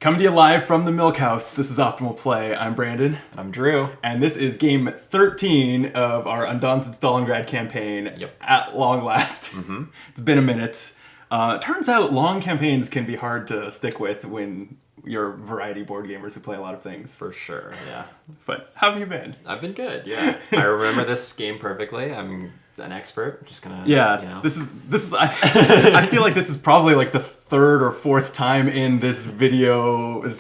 Coming to you live from the Milk House. This is Optimal Play. I'm Brandon. I'm Drew. And this is game 13 of our Undaunted Stalingrad campaign. Yep. At long last. Mm-hmm. It's been a minute. Turns out long campaigns can be hard to stick with when you're variety board gamers who play a lot of things. For sure, yeah. But how have you been? I've been good, yeah. I remember this game perfectly. I'm an expert. Just gonna, yeah. you know. This is. I feel like this is probably like the third or fourth time in this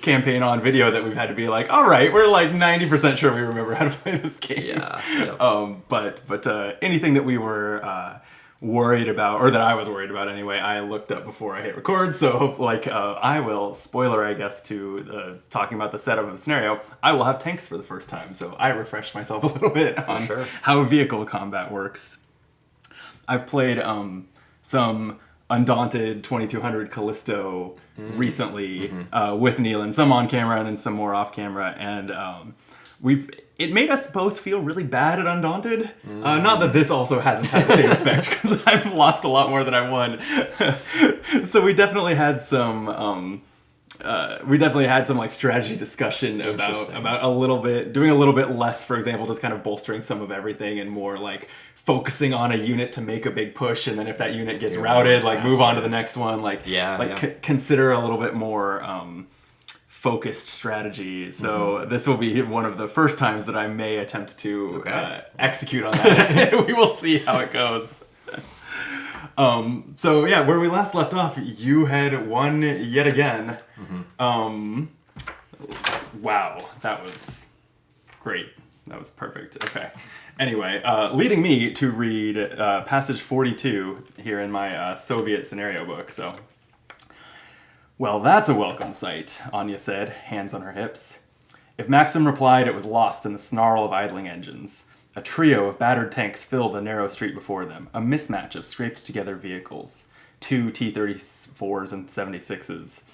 campaign on video that we've had to be like, all right, we're like 90% sure we remember how to play this game. Yeah. Yep. But anything that we were worried about, or that I was worried about anyway, I looked up before I hit record. So I will, spoiler I guess to talking about the setup of the scenario, I will have tanks for the first time. So I refreshed myself a little bit on how vehicle combat works. I've played some Undaunted 2200 Callisto recently with Neelan, some on camera and then some more off camera, and it made us both feel really bad at Undaunted. Not that this also hasn't had the same effect, because I've lost a lot more than I won. So we definitely had some like strategy discussion about a little bit, doing a little bit less, for example, just kind of bolstering some of everything and more like focusing on a unit to make a big push, and then if that unit gets routed, like move on to the next one, consider a little bit more focused strategy. So this will be one of the first times that I may attempt to execute on that. We will see how it goes. So yeah, where we last left off, you had won yet again. Wow, that was great. That was perfect. Okay. Anyway, leading me to read passage 42 here in my Soviet scenario book. So, well, that's a welcome sight, Anya said, hands on her hips. If Maxim replied, it was lost in the snarl of idling engines. A trio of battered tanks filled the narrow street before them, a mismatch of scraped-together vehicles, 2 T-34s and 76s,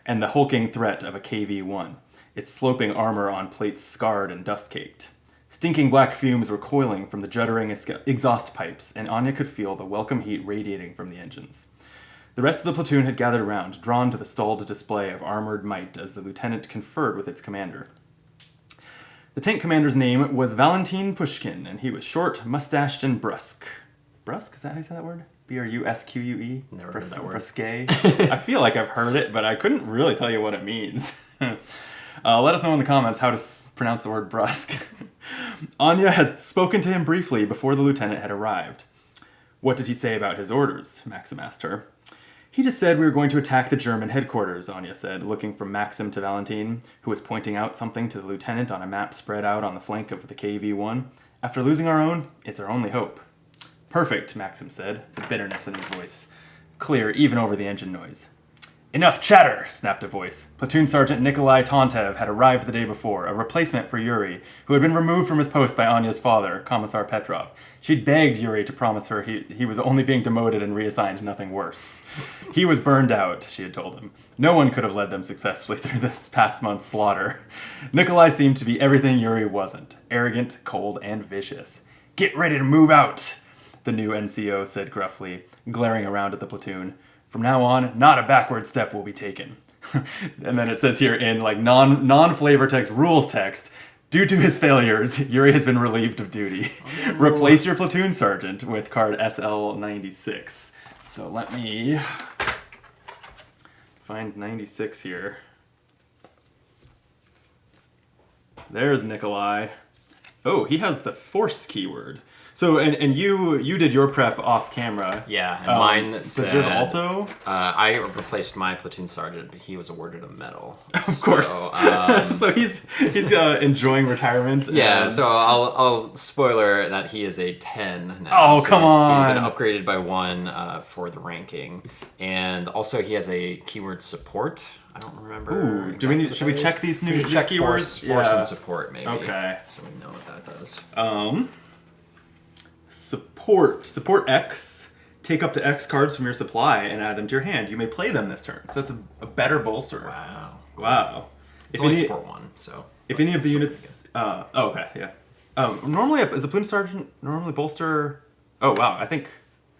and the hulking threat of a KV-1, its sloping armor on plates scarred and dust-caked. Stinking black fumes were coiling from the juddering exhaust pipes, and Anya could feel the welcome heat radiating from the engines. The rest of the platoon had gathered around, drawn to the stalled display of armored might as the lieutenant conferred with its commander. The tank commander's name was Valentin Pushkin, and he was short, mustached, and brusque. Brusque? Is that how you say that word? B-R-U-S-Q-U-E? Never heard that word. Brusque? I feel like I've heard it, but I couldn't really tell you what it means. Let us know in the comments how to pronounce the word brusque. Anya had spoken to him briefly before the lieutenant had arrived. What did he say about his orders? Maxim asked her. He just said we were going to attack the German headquarters, Anya said, looking from Maxim to Valentin, who was pointing out something to the lieutenant on a map spread out on the flank of the KV-1. After losing our own, it's our only hope. Perfect, Maxim said, the bitterness in his voice, clear even over the engine noise. Enough chatter, snapped a voice. Platoon Sergeant Nikolai Tontev had arrived the day before, a replacement for Yuri, who had been removed from his post by Anya's father, Commissar Petrov. She'd begged Yuri to promise her he was only being demoted and reassigned to nothing worse. He was burned out, she had told him. No one could have led them successfully through this past month's slaughter. Nikolai seemed to be everything Yuri wasn't, arrogant, cold, and vicious. Get ready to move out, the new NCO said gruffly, glaring around at the platoon. From now on, not a backward step will be taken. And then it says here in like non-flavor text, rules text, due to his failures, Yuri has been relieved of duty. Oh. Replace your platoon sergeant with card SL96. So let me find 96 here. There's Nikolai. Oh, he has the force keyword. So, and you did your prep off camera. Yeah, and mine said... Does yours also? I replaced my platoon sergeant, but he was awarded a medal. Of course. So he's enjoying retirement. Yeah, and... so I'll spoiler that he is a 10 now. Oh, so come on! He's been upgraded by 1 for the ranking. And also he has a keyword support. I don't remember. Ooh, exactly should we check these new keywords? Force and support, maybe. Okay. So we know what that does. Support X. Take up to X cards from your supply and add them to your hand. You may play them this turn. So it's a better bolster. Wow. It's only support 1, so... If any of the units... okay, yeah. Normally, is a platoon sergeant normally bolster... Oh, wow, I think...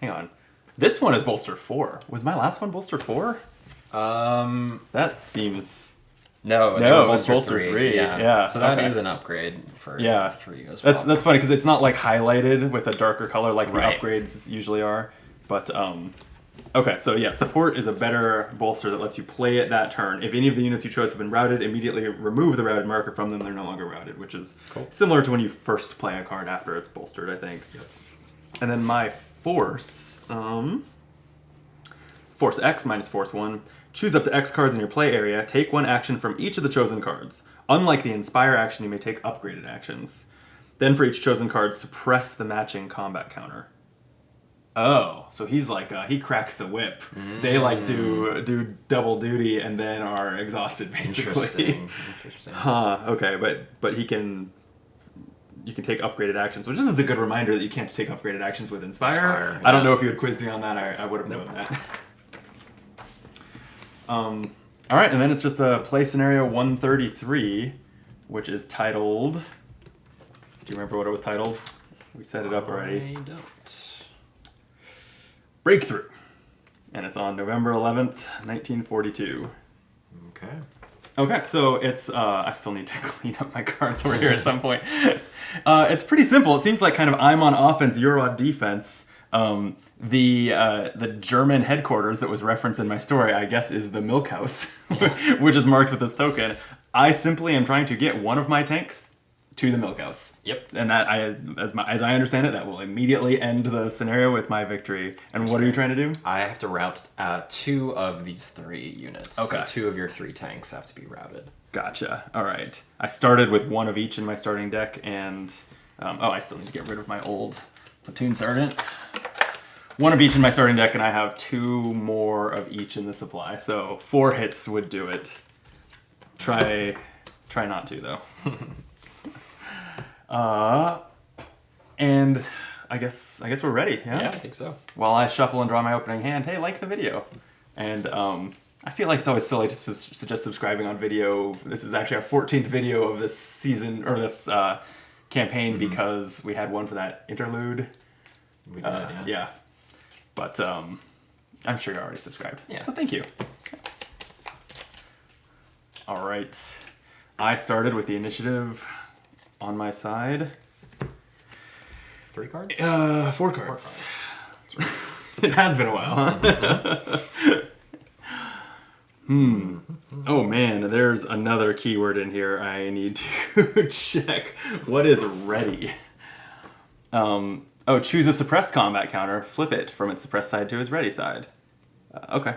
Hang on. This one is bolster 4. Was my last one bolster 4? That seems No, they No, were it was bolster bolster 3. Yeah. Yeah, So that okay. is an upgrade for Yeah, you as well. that's funny because it's not like highlighted with a darker color like the Right. upgrades usually are. But okay, so yeah, support is a better bolster that lets you play it that turn. If any of the units you chose have been routed, immediately remove the routed marker from them. They're no longer routed, which is Cool. similar to when you first play a card after it's bolstered, I think. Yep. And then my force, force X minus force 1. Choose up to X cards in your play area. Take one action from each of the chosen cards. Unlike the Inspire action, you may take upgraded actions. Then for each chosen card, suppress the matching combat counter. Oh, so he's like, he cracks the whip. They like do double duty and then are exhausted, basically. Interesting. Huh, okay, but you can take upgraded actions, which is a good reminder that you can't take upgraded actions with Inspire. I don't know if you had quizzed me on that. I would have known that. All right, and then it's just a play scenario 133, which is titled. Do you remember what it was titled? We set it up already. I don't. Breakthrough, and it's on November 11th, 1942. Okay. Okay, so it's I still need to clean up my cards over here at some point. It's pretty simple. It seems like kind of I'm on offense, you're on defense. The German headquarters that was referenced in my story, I guess, is the Milk House, which is marked with this token. I simply am trying to get one of my tanks to the Milk House. Yep. And that, as I understand it, that will immediately end the scenario with my victory. And what are you trying to do? I have to route 2 of these 3 units. Okay. So 2 of your 3 tanks have to be routed. Gotcha. All right. I started with one of each in my starting deck, and I still need to get rid of my old platoon sergeant. One of each in my starting deck, and I have 2 more of each in the supply. So 4 hits would do it. Try not to though. And I guess we're ready. Yeah. Yeah, I think so. While I shuffle and draw my opening hand, hey, like the video, and I feel like it's always silly to suggest subscribing on video. This is actually our 14th video of this season, or this campaign, because we had one for that interlude. We did, Yeah. But I'm sure you're already subscribed. Yeah. So thank you. All right. I started with the initiative on my side. 3 cards? 4 cards. It has been a while, huh? Oh man, there's another keyword in here I need to check. What is ready? Choose a suppressed combat counter. Flip it from its suppressed side to its ready side. Okay.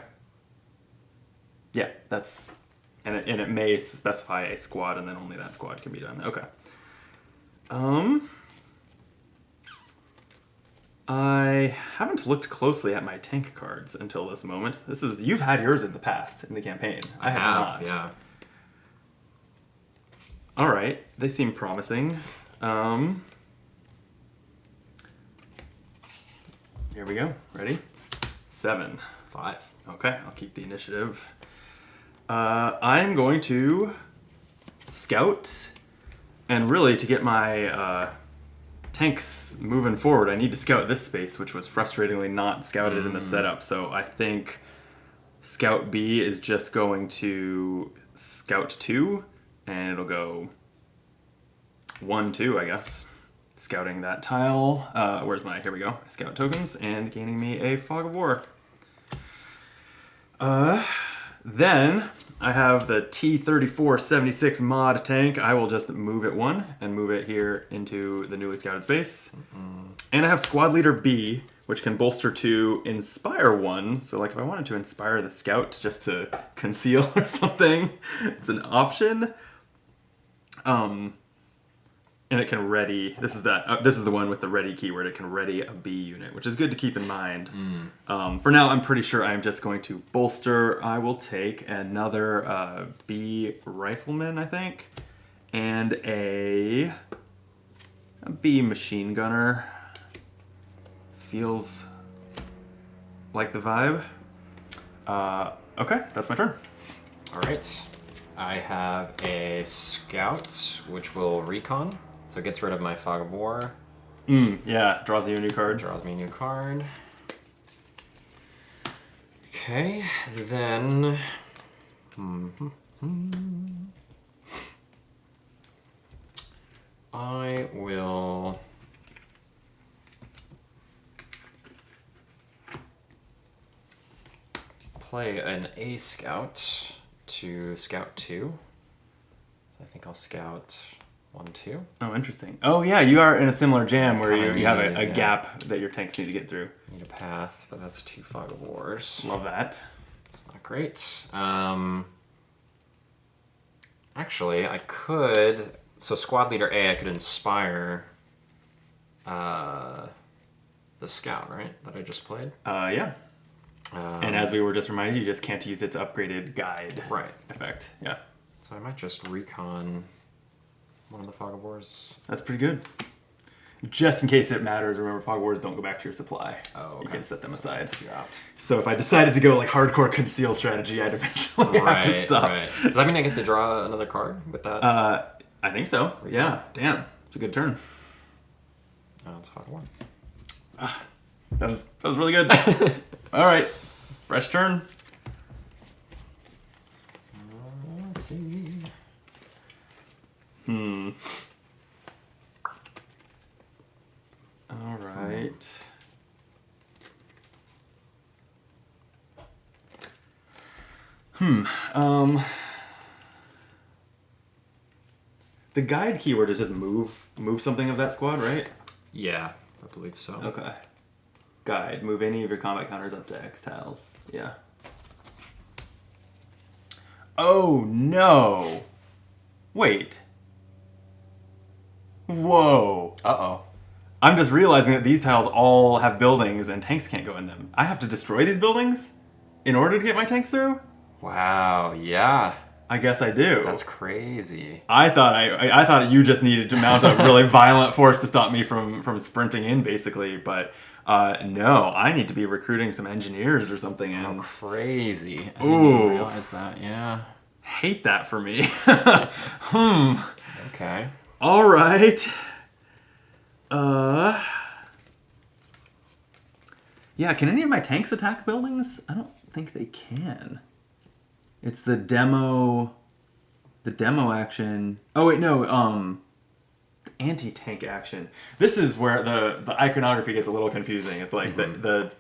Yeah, that's... And it may specify a squad, and then only that squad can be done. Okay. I haven't looked closely at my tank cards until this moment. You've had yours in the past, in the campaign. I have not. Yeah. All right, they seem promising. Here we go. Ready? 7. 5. Okay, I'll keep the initiative. I'm going to scout, and really to get my tanks moving forward, I need to scout this space, which was frustratingly not scouted in the setup. So I think Scout B is just going to Scout 2, and it'll go 1, 2, I guess. Scouting that tile. Here we go. Scout tokens, and gaining me a Fog of War. Then I have the T-3476 mod tank. I will just move it 1 and move it here into the newly scouted space. And I have Squad Leader B, which can bolster to Inspire 1. So like if I wanted to inspire the scout just to conceal or something, it's an option. And it can ready. This is the one with the ready keyword. It can ready a B unit, which is good to keep in mind. For now, I'm pretty sure I'm just going to bolster. I will take another B rifleman, I think, and a B machine gunner. Feels like the vibe. Okay, that's my turn. All right. I have a scout, which will recon. So it gets rid of my Fog of War. Yeah, draws you a new card. Draws me a new card. Okay, then... I will play an A scout to scout 2. So I think I'll scout 1, 2. Oh, interesting. Oh, yeah, you are in a similar jam where Kinda you have need, a yeah. gap that your tanks need to get through. Need a path, but that's 2 Fog of Wars. Love that. It's not great. Actually, I could. So squad leader A, I could inspire the scout, right? That I just played. Yeah. And as we were just reminded, you just can't use its upgraded guide Right. effect. Yeah. So I might just recon one of the Fog of Wars. That's pretty good. Just in case it matters, remember Fog Wars don't go back to your supply. Oh, okay. You can set them aside. You're out. So if I decided to go like hardcore conceal strategy, I'd eventually have to stop. Right. Does that mean I get to draw another card with that? I think so. Yeah. Damn. It's a good turn. Oh, it's Fog of War. That was really good. All right. Fresh turn. All right. The guide keyword is just move something of that squad, right? Yeah, I believe so. Okay. Guide. Move any of your combat counters up to X tiles. Yeah. Oh, no. Wait. Whoa. Uh-oh. I'm just realizing that these tiles all have buildings and tanks can't go in them. I have to destroy these buildings in order to get my tanks through? Wow, yeah. I guess I do. That's crazy. I thought you just needed to mount a really violent force to stop me from sprinting in, basically. But no, I need to be recruiting some engineers or something. How And crazy. I Ooh. didn't even realize that, yeah. hate that for me. Okay. All right. Yeah, can any of my tanks attack buildings? I don't think they can. It's the demo action. Oh wait, no, the anti-tank action. This is where the iconography gets a little confusing. It's like the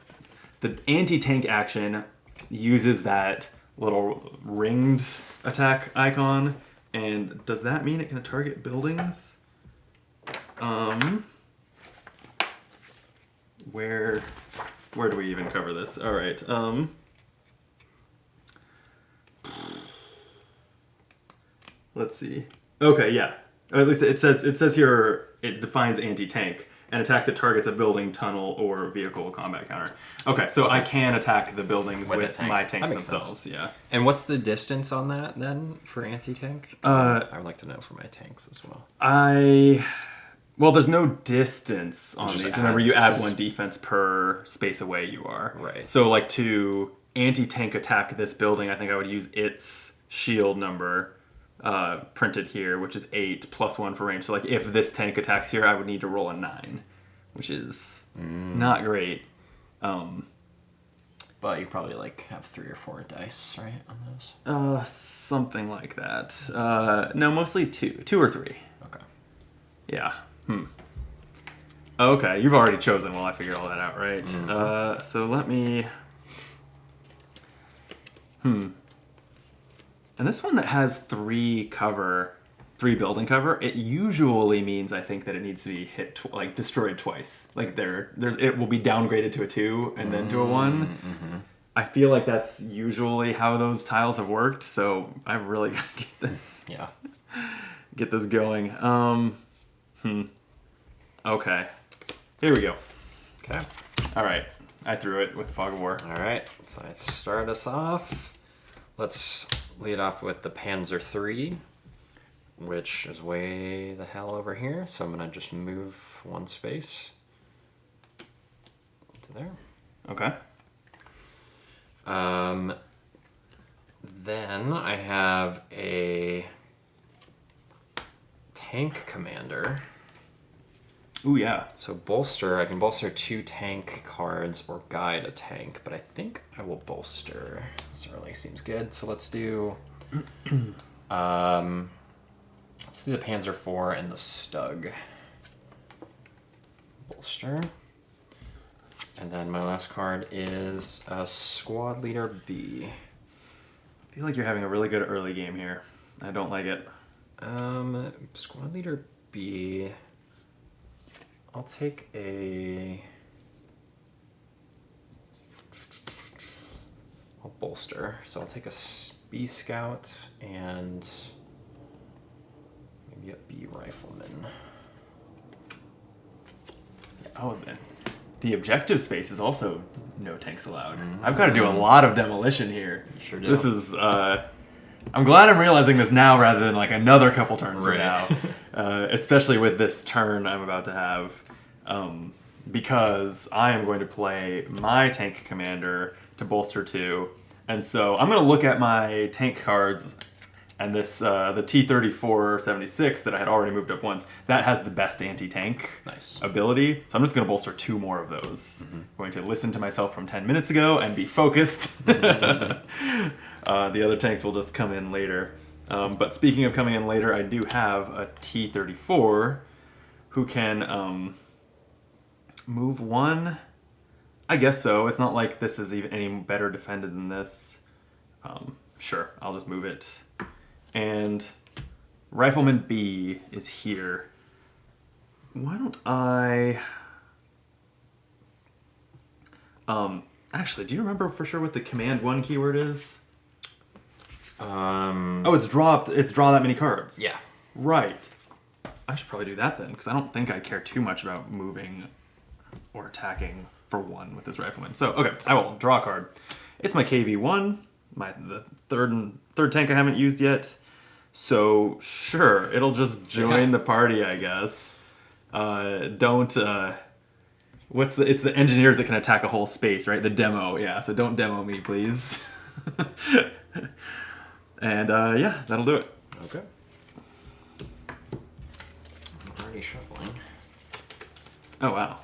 anti-tank action uses that little ringed attack icon, and does that mean it can target buildings? Where do we even cover this? All right. Let's see. Okay, yeah. Or at least it says here it defines anti-tank. An attack that targets a building, tunnel, or vehicle combat counter. Okay, so I can attack the buildings With the with tanks. my That tanks makes themselves. sense. Yeah. And what's the distance on that, then, for anti-tank? I would like to know for my tanks as well. Well, there's no distance on just these. Remember, you adds- add 1 defense per space away you are. Right. So, like, to anti-tank attack this building, I think I would use its shield number printed here, which is 8 plus 1 for range. So, like, if this tank attacks here, I would need to roll a 9, which is not great. But you probably, like, have 3 or 4 dice, right, on those? Something like that. No, mostly 2 or 3. Okay. Yeah. Okay, you've already chosen while I figured all that out, right? So let me... And this one that has 3 building cover, it usually means, I think, that it needs to be destroyed twice. Like it will be downgraded to a 2 and then to a 1. I feel like that's usually how those tiles have worked, so I've really got to get this going. Okay. Here we go. Okay. All right. I threw it with the Fog of War. All right. So I start us off. Let's lead off with the Panzer III, which is way the hell over here. So I'm going to just move 1 space to there. Okay. Then I have a tank commander. Ooh, yeah. So bolster, I can bolster 2 tank cards or guide a tank, but I think I will bolster. This really seems good. So let's do Let's do the Panzer IV and the Stug. Bolster. And then my last card is a Squad Leader B. I feel like you're having a really good early game here. I don't like it. Squad Leader B. I'll take a... I'll bolster. So I'll take a B Scout and maybe a B Rifleman. Oh, the objective space is also no tanks allowed. I've got to do a lot of demolition here. You sure do. This is... I'm glad I'm realizing this now rather than like another couple turns from now. Especially with this turn I'm about to have. Because I am going to play my tank commander to bolster 2. And so I'm going to look at my tank cards, and this the T-34-76 that I had already moved up once, that has the best anti-tank ability. So I'm just going to bolster 2 more of those. I'm going to listen to myself from 10 minutes ago and be focused. The other tanks will just come in later. But speaking of coming in later, I do have a T-34 who can move 1. I guess so. It's not like this is even any better defended than this. Sure, I'll just move it. And Rifleman B is here. Why don't I... actually, do you remember for sure what the Command 1 keyword is? Oh, it's draw that many cards. Yeah. Right. I should probably do that then, because I don't think I care too much about moving or attacking for 1 with this Rifleman. So, okay, I will draw a card. It's my KV-1, the third tank I haven't used yet. So, sure, it'll just join the party, I guess. It's the engineers that can attack a whole space, right? The demo, yeah, so don't demo me, please. And, yeah, that'll do it. Okay. I'm already shuffling. Oh, wow.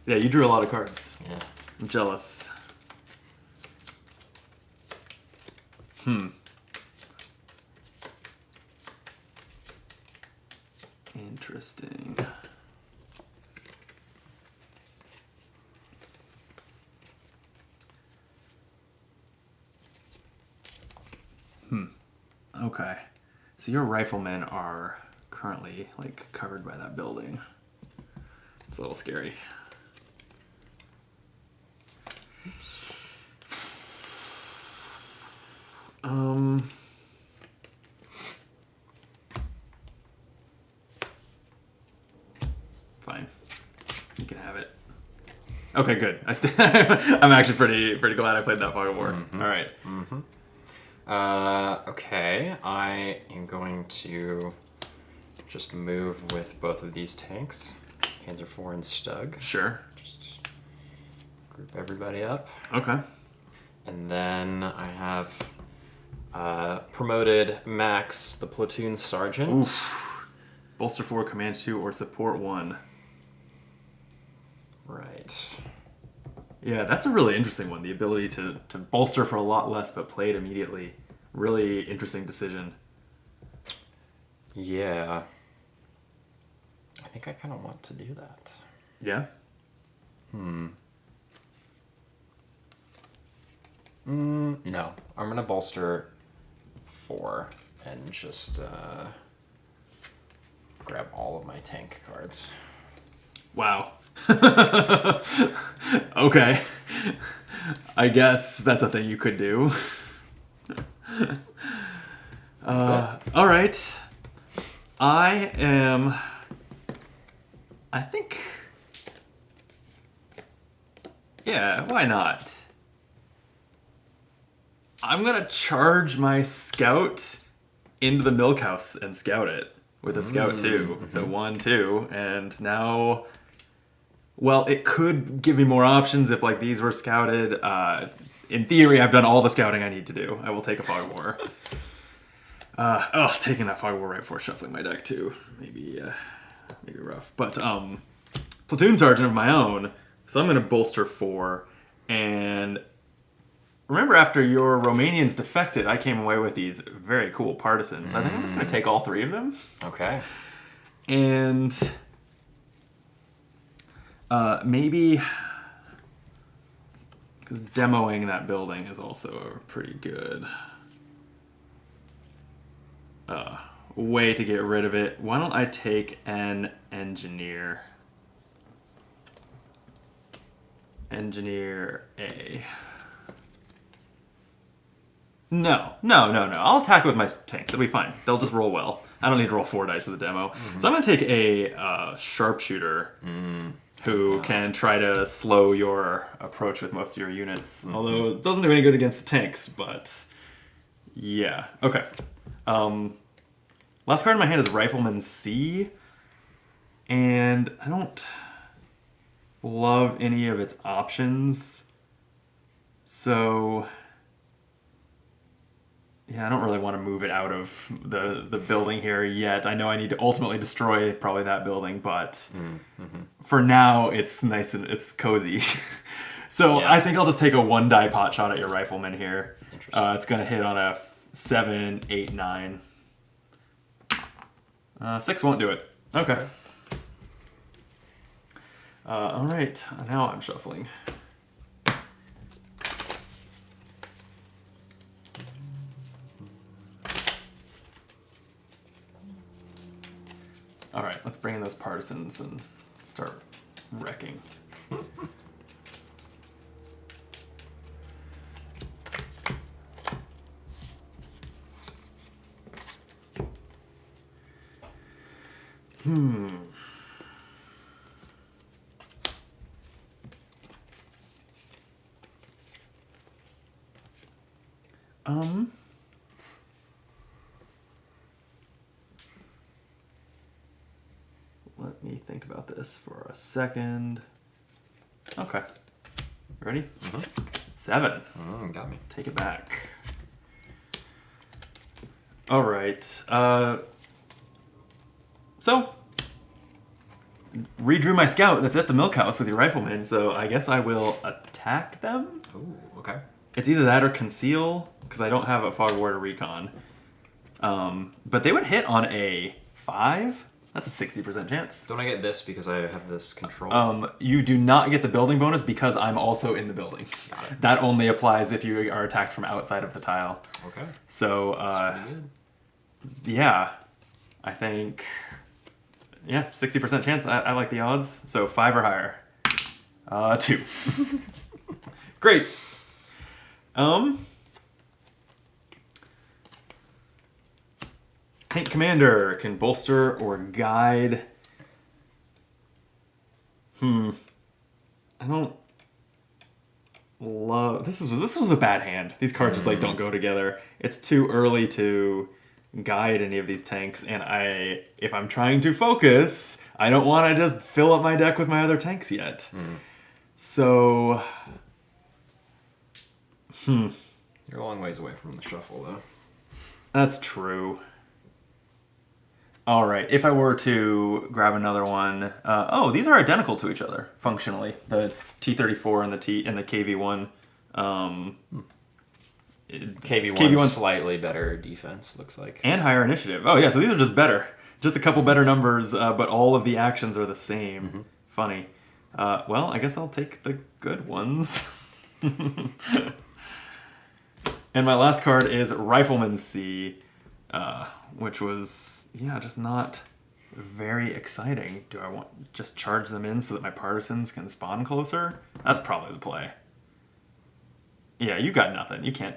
Yeah, you drew a lot of cards. Yeah. I'm jealous. Interesting. Okay. So your riflemen are currently, like, covered by that building. It's a little scary. Fine. You can have it. Okay, good. I'm actually pretty glad I played that Fog of War. All right. Okay, I am going to just move with both of these tanks, Panzer IV and Stug. Sure. Just group everybody up. Okay. And then I have promoted Max, the platoon sergeant. Oof. Bolster 4, Command 2, or Support 1. Right. Yeah, that's a really interesting one. The ability to bolster for a lot less but play it immediately. Really interesting decision. Yeah. I think I kind of want to do that. Yeah? No. I'm going to bolster 4 and just grab all of my tank cards. Wow. Okay. I guess that's a thing you could do. All right. I think... Yeah, why not? I'm gonna charge my scout into the milk house and scout it with a scout 2. So 1, 2, and now... Well, it could give me more options if, like, these were scouted. In theory, I've done all the scouting I need to do. I will take a Fog of War. Taking that Fog of War right before shuffling my deck, too. Maybe rough. But, Platoon Sergeant of my own, so I'm going to bolster 4. And remember after your Romanians defected, I came away with these very cool partisans. I think I'm just going to take all 3 of them. Okay. And maybe, because demoing that building is also pretty good way to get rid of it. Why don't I take an engineer? Engineer A. No. I'll attack with my tanks. It'll be fine. They'll just roll well. I don't need to roll 4 dice for the demo. So I'm going to take a sharpshooter who can try to slow your approach with most of your units. Although it doesn't do any good against the tanks, but yeah. Okay. Last card in my hand is Rifleman C. And I don't love any of its options. So yeah, I don't really want to move it out of the building here yet. I know I need to ultimately destroy probably that building, but for now it's nice and it's cozy. So I think I'll just take a 1 die pot shot at your Rifleman here. It's going to hit on a 7, 8, 9. 6 won't do it. Okay. All right, now I'm shuffling. All right, let's bring in those partisans and start wrecking. Let me think about this for a second. Okay. Ready? 7. Got me. Take it back. All right. So, redrew my scout that's at the milk house with your Rifleman, so I guess I will attack them? Ooh, okay. It's either that or conceal, because I don't have a Fog Ward or Recon. But they would hit on a 5? That's a 60% chance. Don't I get this because I have this control? You do not get the building bonus because I'm also in the building. Got it. That only applies if you are attacked from outside of the tile. Okay. So, That's pretty good. yeah, I think, 60% chance. I like the odds. So 5 or higher. 2. Great. Tank commander can bolster or guide. I don't love this. This was a bad hand. These cards just like don't go together. It's too early to guide any of these tanks, and if I'm trying to focus, I don't want to just fill up my deck with my other tanks yet. So, You're a long ways away from the shuffle, though. that's true. All right, if I were to grab another one, these are identical to each other functionally. The T-34 and the KV-1. KV1's slightly better defense, looks like. And higher initiative. Oh yeah, so these are just better. Just a couple better numbers, but all of the actions are the same. Funny. Well, I guess I'll take the good ones. And my last card is Rifleman C, which was, just not very exciting. Do I want just charge them in so that my partisans can spawn closer? That's probably the play. Yeah, you got nothing. You can't.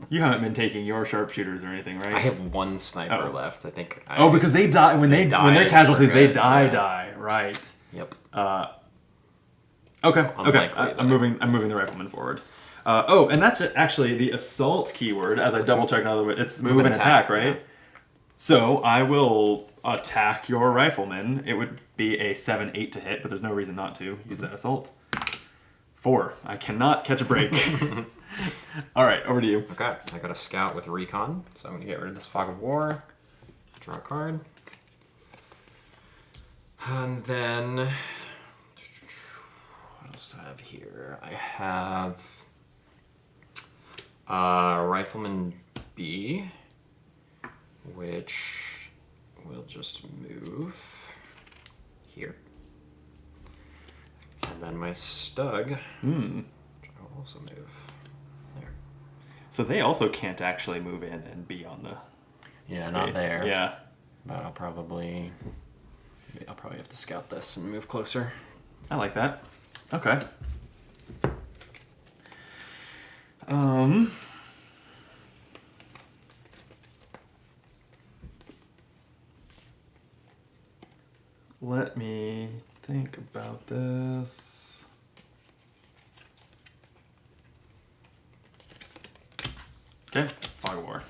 You haven't been taking your sharpshooters or anything, right? I have 1 sniper left, I think. Because they die when they're casualties. They die. Right. Yep. Okay. So Okay. I'm moving the Rifleman forward. And that's actually the assault keyword. As I double check another way, it's move and attack, right? Yeah. So I will attack your Rifleman. It would be a 7-8 to hit, but there's no reason not to use that assault. 4. I cannot catch a break. All right, over to you. Okay, I got a scout with recon, so I'm going to get rid of this Fog of War. Draw a card. And then, what else do I have here? I have Rifleman B, which will just move here. And then my Stug, which will also move there. So they also can't actually move in and be on the space. Not there. Yeah. But I'll probably have to scout this and move closer. I like that. Okay. Let me think about this. Okay, fog of war.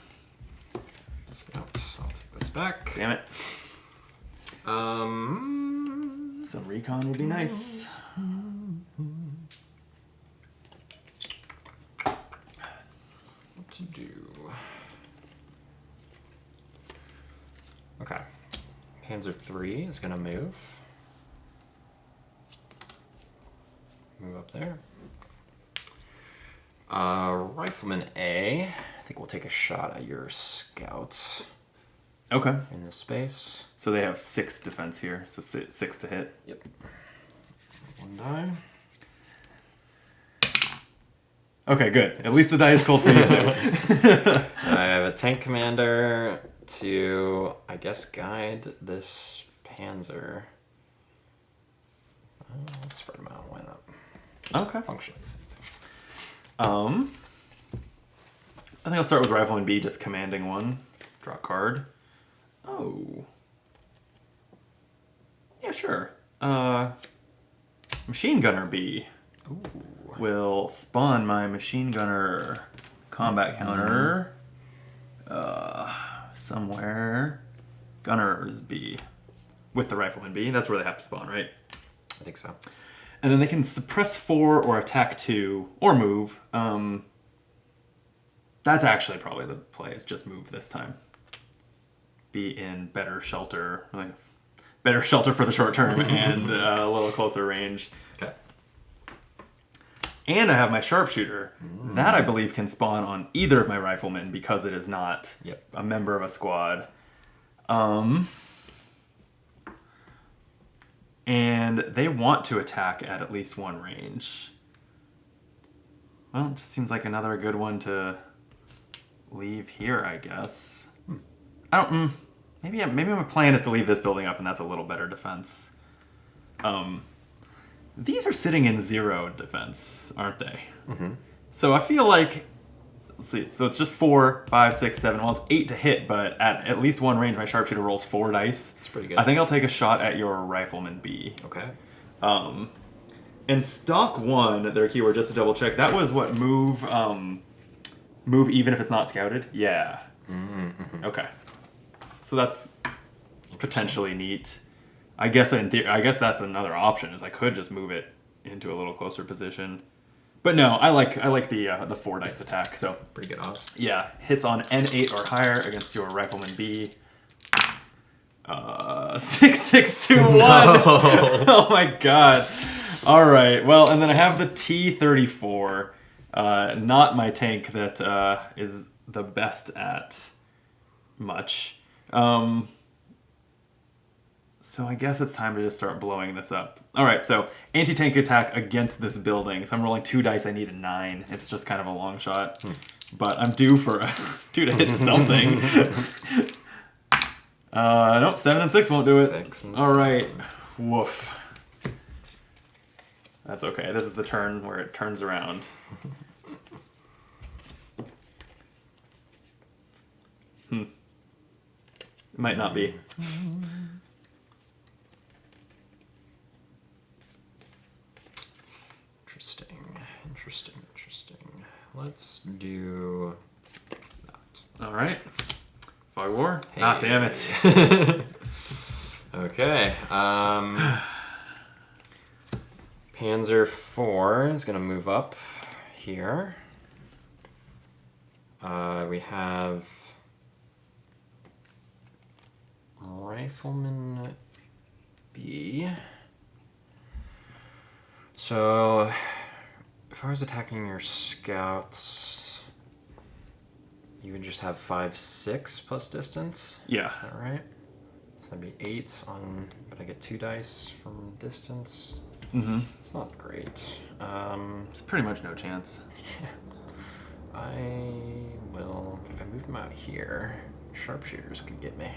Scouts. I'll take this back. Damn it. Some recon would be nice. What to do? Okay. Panzer 3 is gonna move. Move up there. Rifleman A. I think we'll take a shot at your scouts Okay. in this space. So they have 6 defense here, so 6 to hit. Yep. 1 die. Okay, good. At least the die is cold for you too. I have a tank commander to, I guess, guide this panzer. Let's spread them out. Why not? Okay. Functions. I think I'll start with Rifleman B, just commanding 1. Draw a card. Oh. Yeah, sure. Machine Gunner B. Ooh. Will spawn my Machine Gunner combat counter somewhere. Gunners B. With the Rifleman B. That's where they have to spawn, right? I think so. And then they can suppress 4 or attack 2 or move. That's actually probably the play, is just move this time. Be in better shelter. Like, better shelter for the short term and a little closer range. Okay. And I have my sharpshooter. That, I believe, can spawn on either of my riflemen because it is not a member of a squad. And they want to attack at least 1 range. Well, it just seems like another good one to leave here, I guess. I don't... maybe my plan is to leave this building up, and that's a little better defense. These are sitting in 0 defense, aren't they? Mm-hmm. So I feel like... Let's see. So it's just 4, 5, 6, 7. Well, it's 8 to hit, but at least 1 range, my sharpshooter rolls 4 dice. That's pretty good. I think I'll take a shot at your Rifleman B. Okay. And stock 1, their keyword, just to double check, that was what, move even if it's not scouted? Yeah. Mm-hmm. Okay. So that's potentially neat. I guess that's another option, is I could just move it into a little closer position. But no, I like the 4 dice attack, so Pretty good odds. yeah, hits on N8 or higher against your Rifleman B. 6621. No. Oh my god. All right. Well, and then I have the T-34, not my tank that is the best at much. So I guess it's time to just start blowing this up. All right, so anti-tank attack against this building. So I'm rolling 2 dice. I need a 9. It's just kind of a long shot. But I'm due for a 2 to hit something. Nope, 7 and 6 won't do it. 6 and All right. Woof. That's okay. This is the turn where it turns around. It might not be. Interesting. Let's do that. All right. Fog War. Hey. Ah, damn it. Okay. Panzer 4 is going to move up here. We have Rifleman B. So, if I was attacking your scouts, You would just have 5, 6 plus distance. Yeah. Is that right? So that'd be 8 on, but I get 2 dice from distance. Mm-hmm. It's not great. It's pretty much no chance. I will, if I move them out here, sharpshooters could get me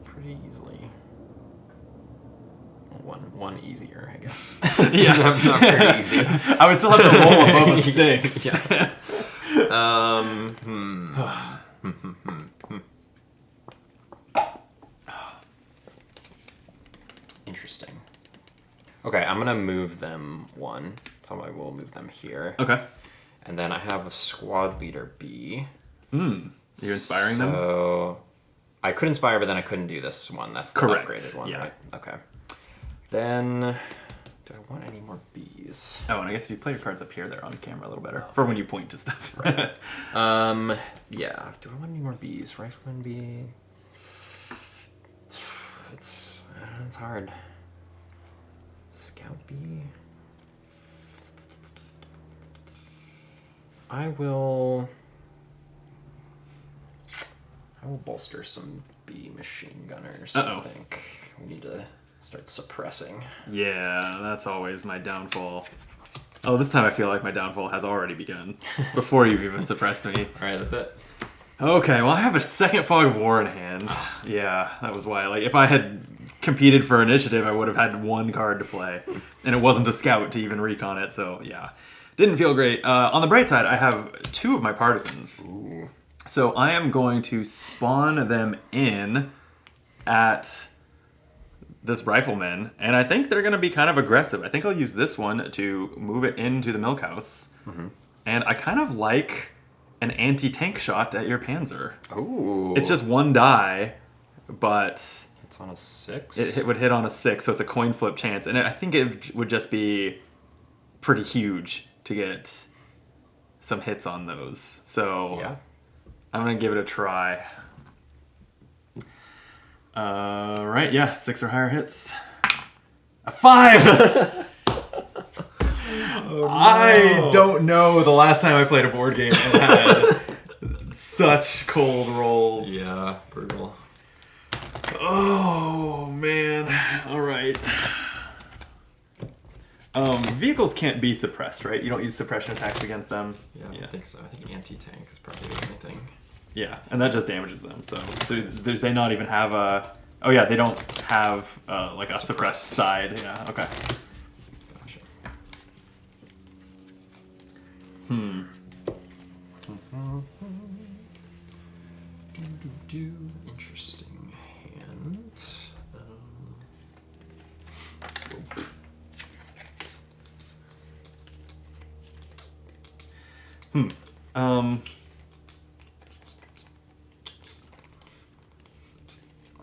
pretty easily. One easier, I guess. Yeah. not pretty easy. I would still have to roll above a 6. Yeah. Interesting. Okay, I'm gonna move them 1, so I will move them here. Okay. And then I have a squad leader B. You're inspiring them? So I could inspire, but then I couldn't do this one. That's the Correct. upgraded one, Yeah. right? Okay. Then, do I want any more Bs? Oh, and I guess if you play your cards up here, they're on camera a little better for when you point to stuff. Right. Yeah. Do I want any more Bs? Rifleman B. It's hard. Scout B. I will bolster some B machine gunners. Uh-oh. I think we need to start suppressing. Yeah, that's always my downfall. Oh, this time I feel like my downfall has already begun before you've even suppressed me. All right, that's it. Okay, well, I have a second Fog of War in hand. Yeah, that was why. Like, if I had competed for initiative, I would have had 1 card to play. And it wasn't a scout to even recon it, so yeah. Didn't feel great. On the bright side, I have 2 of my partisans. Ooh. So I am going to spawn them in at this rifleman, and I think they're going to be kind of aggressive. I think I'll use this one to move it into the milk house. Mm-hmm. And I kind of like an anti-tank shot at your Panzer. Ooh. It's just 1 die, but It's on a 6. it would hit on a 6, so it's a coin flip chance. And I think it would just be pretty huge to get some hits on those. So Yeah. I'm going to give it a try. Right, yeah, 6 or higher hits. A 5! Oh, no. I don't know the last time I played a board game and had such cold rolls. Yeah, brutal. Oh, man. All right. Vehicles can't be suppressed, right? You don't use suppression attacks against them. Yeah, I think so. I think anti-tank is probably the only thing. Yeah, and that just damages them. So they not even have a... Oh yeah, they don't have like a suppressed side. Yeah, okay. Gotcha. Interesting hand.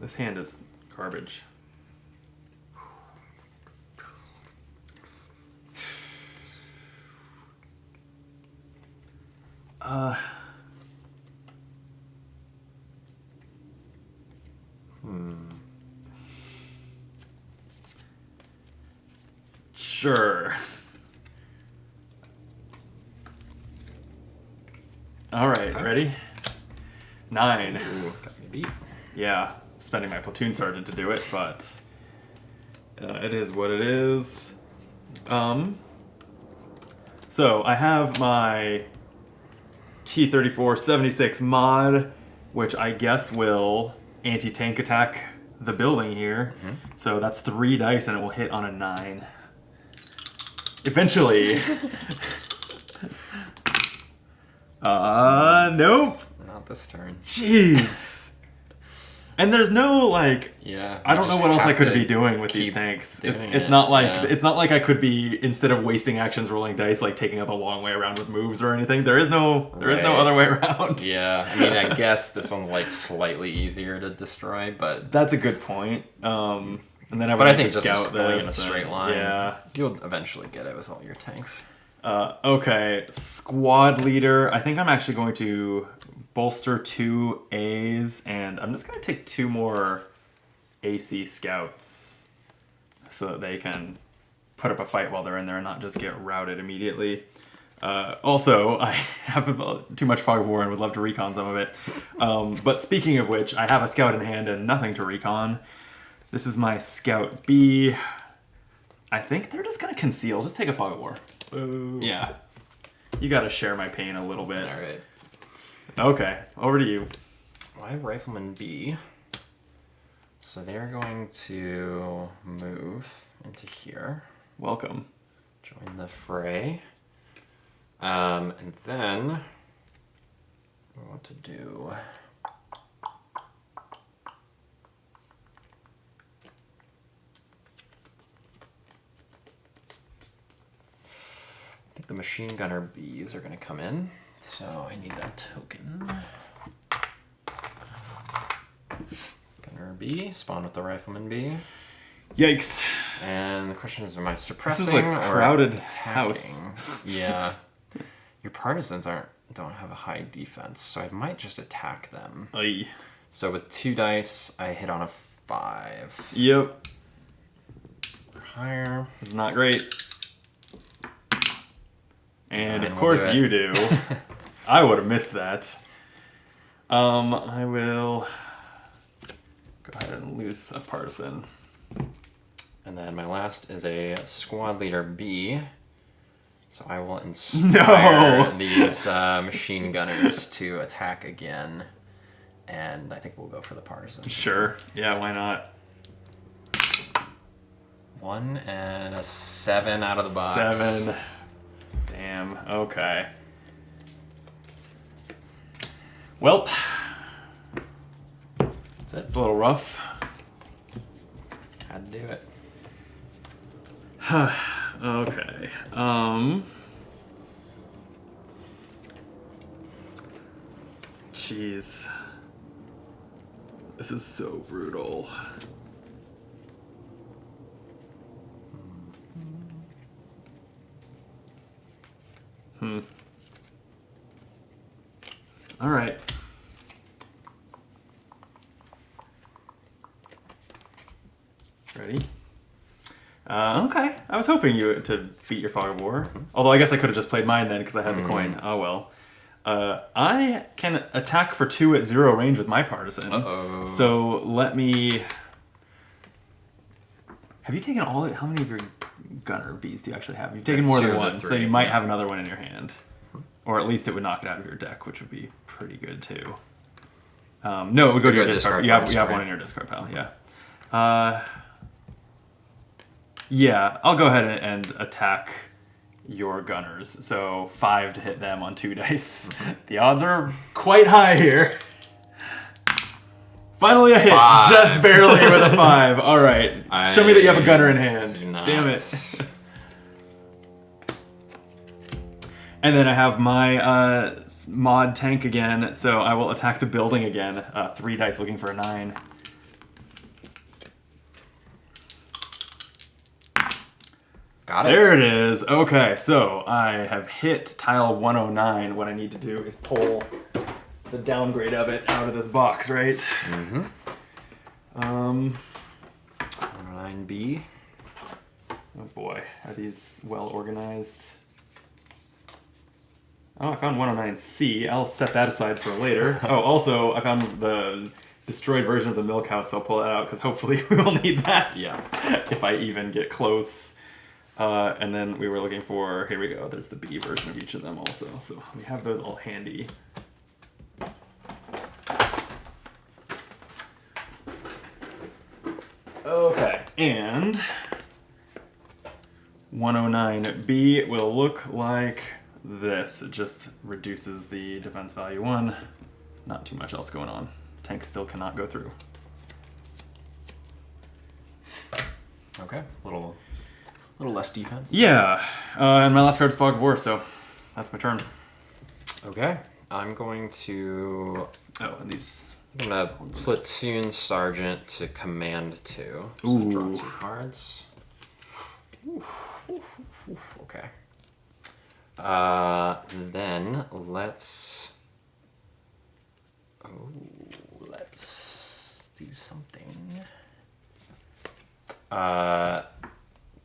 This hand is garbage. Sure. All right, ready? 9. Ooh, got me beat. Yeah, spending my platoon sergeant to do it, but it is what it is. So I have my T-34-76 mod, which I guess will anti-tank attack the building here. Mm-hmm. So that's 3 dice and it will hit on a 9. Eventually. Nope. Not this turn. Jeez. And there's no like, yeah. I don't know what else I could be doing with these tanks. It's not like I could be, instead of wasting actions rolling dice, like taking it the long way around with moves or anything. There is no other way around. Yeah, I mean, I guess this one's like slightly easier to destroy, but that's a good point. And then I think just just going in a this straight line. Yeah, you'll eventually get it with all your tanks. Okay, squad leader. I think I'm actually going to bolster 2 A's, and I'm just going to take 2 more AC scouts so that they can put up a fight while they're in there and not just get routed immediately. Also, I have too much fog of war and would love to recon some of it. But speaking of which, I have a scout in hand and nothing to recon. This is my scout B. I think they're just gonna conceal. Just take a fog of war. Boo. Yeah. You gotta share my pain a little bit. All right. Okay, over to you. Well, I have Rifleman B. So they're going to move into here. Welcome. Join the fray. And then we want to do I think the machine gunner Bs are going to come in, so I need that token. Gunner B, spawn with the rifleman B. Yikes. And the question is, am I suppressing This is a crowded or attacking? house. Yeah. Your partisans don't have a high defense, so I might just attack them. Aye. So with 2 dice, I hit on a 5. Yep. Or higher. It's not great. And of we'll course do you it. do. I would have missed that. I will go ahead and lose a partisan. And then my last is a squad leader B. So I will inspire these machine gunners to attack again. And I think we'll go for the partisan. Sure. Yeah, why not? 1 and a 7 out of the box. 7. Damn. Okay. Well, That's it. it's a little rough. Had to do it. Okay. Jeez. This is so brutal. All right. Ready? Okay. I was hoping you to beat your fog of war. Although I guess I could have just played mine then because I had the coin. Oh well. I can attack for 2 at 0 range with my partisan. Uh-oh. So let me. Have you taken all? How many of your gunner bees do you actually have? You've taken more 2 than of the one, so 3, you might yeah. have another one in your hand, or at least it would knock it out of your deck, which would be pretty good too. No, it would go to your discard. You have right? one in your discard pile. Yeah. Yeah, I'll go ahead and attack your gunners. So 5 to hit them on 2 dice. The odds are quite high here. Finally a hit, 5. just barely with a 5. All right, show me that you have a gunner in hand. Do not. Damn it. And then I have my mod tank again, so I will attack the building again. 3 dice looking for a 9. Got it. There it is. Okay, so I have hit tile 109. What I need to do is pull the downgrade of it out of this box, right? Mm-hmm. 9B. Oh boy, are these well organized? Oh, I found 109C. I'll set that aside for later. Oh, also, I found the destroyed version of the milk house. So I'll pull that out because hopefully we will need that. Yeah. If I even get close. And then we were looking for, here we go, there's the B version of each of them also. So we have those all handy. Okay, and 109B will look like this. It just reduces the defense value 1. Not too much else going on. Tank still cannot go through. Okay. Little less defense. Yeah, and my last card is Fog of War, so that's my turn. Okay. I'm going to... Oh, and these... I'm going to platoon sergeant to command 2. So Ooh. draw 2 cards. Okay. Then let's do something.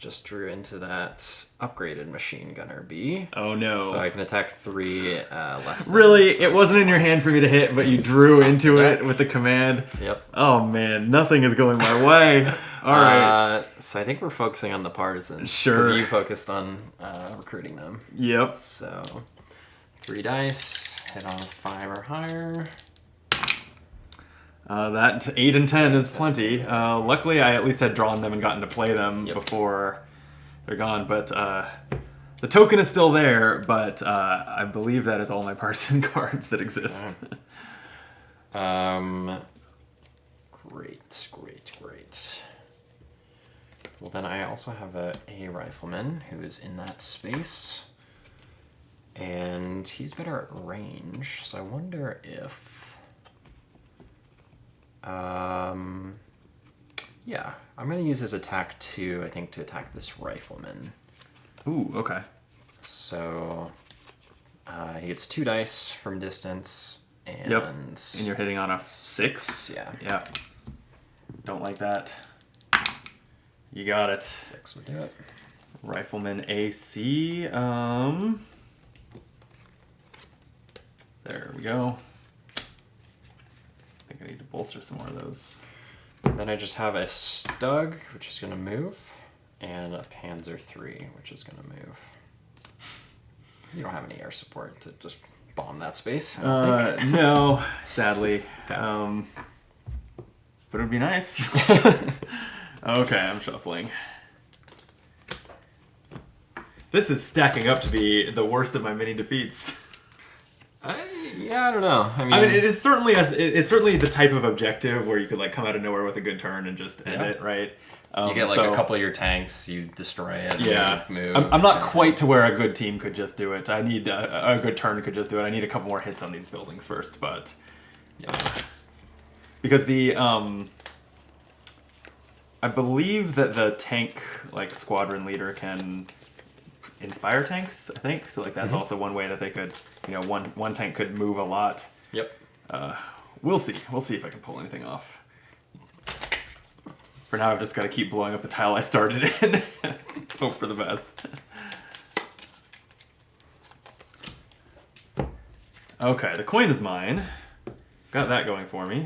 just drew into that upgraded machine gunner B. Oh no. So I can attack 3 less than... Really? It wasn't in your hand for me to hit, but you drew into it with the command? Yep. Oh man, nothing is going my way. Alright. So I think we're focusing on the partisans. Sure. Because you focused on recruiting them. Yep. So 3 dice, hit on a 5 or higher. That 8 and 10 is plenty. Luckily, I at least had drawn them and gotten to play them before they're gone. But the token is still there, but I believe that is all my partisan cards that exist. Great. Well, then I also have a rifleman who is in that space. And he's better at range, so I wonder if... yeah, I'm going to use his attack 2, I think, to attack this rifleman. Ooh, okay. So, he gets 2 dice from distance, and... Yep. And you're hitting on a 6? Yeah. Yeah. Don't like that. You got it. 6 would do it. Rifleman AC, there we go. I think I need to bolster some more of those. Then I just have a Stug, which is going to move, and a Panzer 3, which is going to move. You don't have any air support to just bomb that space, I don't think. No, sadly. Okay. But it would be nice. Okay, I'm shuffling. This is stacking up to be the worst of my mini defeats. Yeah, I don't know. I mean, it is certainly it's certainly the type of objective where you could like come out of nowhere with a good turn and just end it, right? You get like a couple of your tanks, you destroy it. Yeah, move. I'm not quite to where a good team could just do it. I need a good turn could just do it. I need a couple more hits on these buildings first, but because the I believe that the tank like squadron leader can inspire tanks, I think. So like that's also one way that they could, one tank could move a lot. Yep. We'll see. We'll see if I can pull anything off. For now, I've just got to keep blowing up the tile I started in. Hope for the best. Okay, the coin is mine. Got that going for me.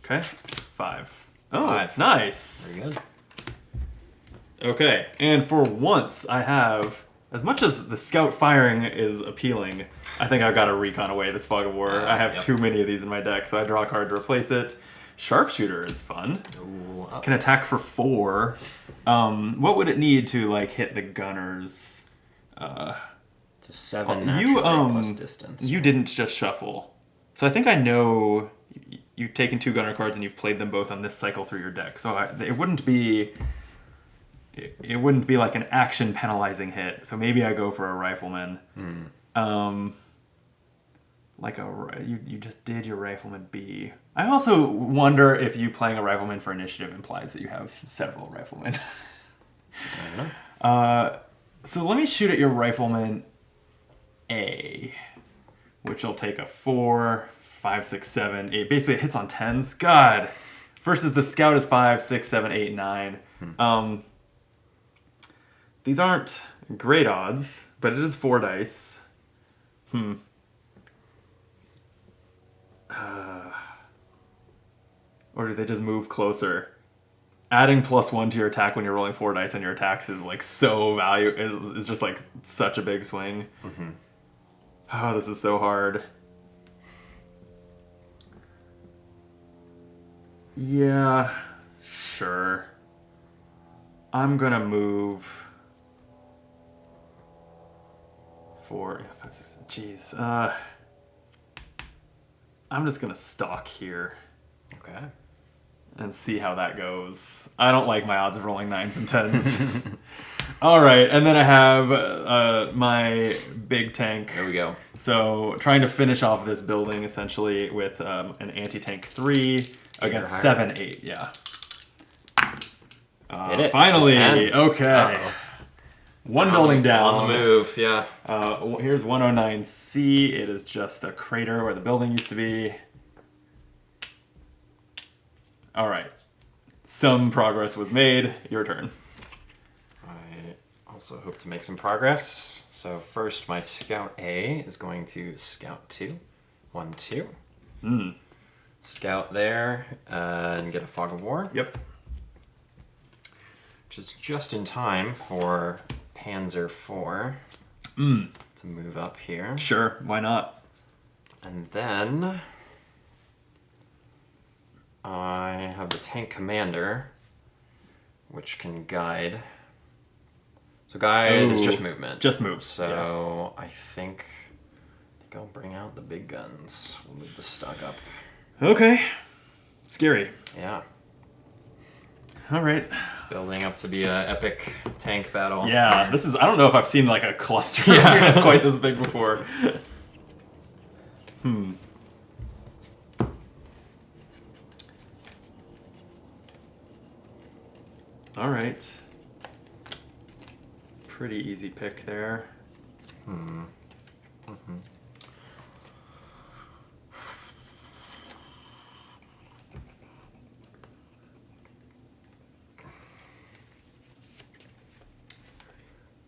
Okay, 5. Oh, 5. Nice. Very good. Okay, and for once I have, as much as the scout firing is appealing, I think I've got to recon away this Fog of War. I have too many of these in my deck, so I draw a card to replace it. Sharpshooter is fun. Ooh, Can attack for 4. What would it need to like hit the gunners? It's a 7 natural plus distance. You didn't just shuffle. So I think I know you've taken 2 gunner cards and you've played them both on this cycle through your deck. So it wouldn't be like an action penalizing hit. So maybe I go for a rifleman. Like you just did your rifleman B. I also wonder if you playing a rifleman for initiative implies that you have several riflemen. I don't know. So let me shoot at your rifleman A, which will take a 4, 5, 6, 7, 8. Basically, it hits on 10s. God. Versus the scout is 5, 6, 7, 8, 9. These aren't great odds, but it is 4 dice. Or do they just move closer? Adding +1 to your attack when you're rolling 4 dice on your attacks is like so is just like such a big swing. Oh, this is so hard. Yeah, sure. I'm gonna move 4, 5, 6, jeez. I'm just gonna stalk here. Okay. And see how that goes. I don't like my odds of rolling 9s and 10s. All right, and then I have my big tank. There we go. So trying to finish off this building essentially with an anti-tank 3 against 7, 8. Yeah. Hit it. Finally. Okay. Uh-oh. One building down. On the move, yeah. Here's 109C. It is just a crater where the building used to be. All right. Some progress was made. Your turn. I also hope to make some progress. So first, my Scout A is going to Scout 2. 1, 2. Scout there and get a Fog of War. Yep. Which is just in time for Panzer 4 to move up here. Sure. Why not? And then I have the Tank Commander, which can guide. So guide is just movement. Just moves. So I think I'll bring out the big guns. We'll move the stock up. Okay. Scary. Yeah. All right. It's building up to be an epic tank battle. Yeah, this is. I don't know if I've seen like a cluster that's quite this big before. All right. Pretty easy pick there.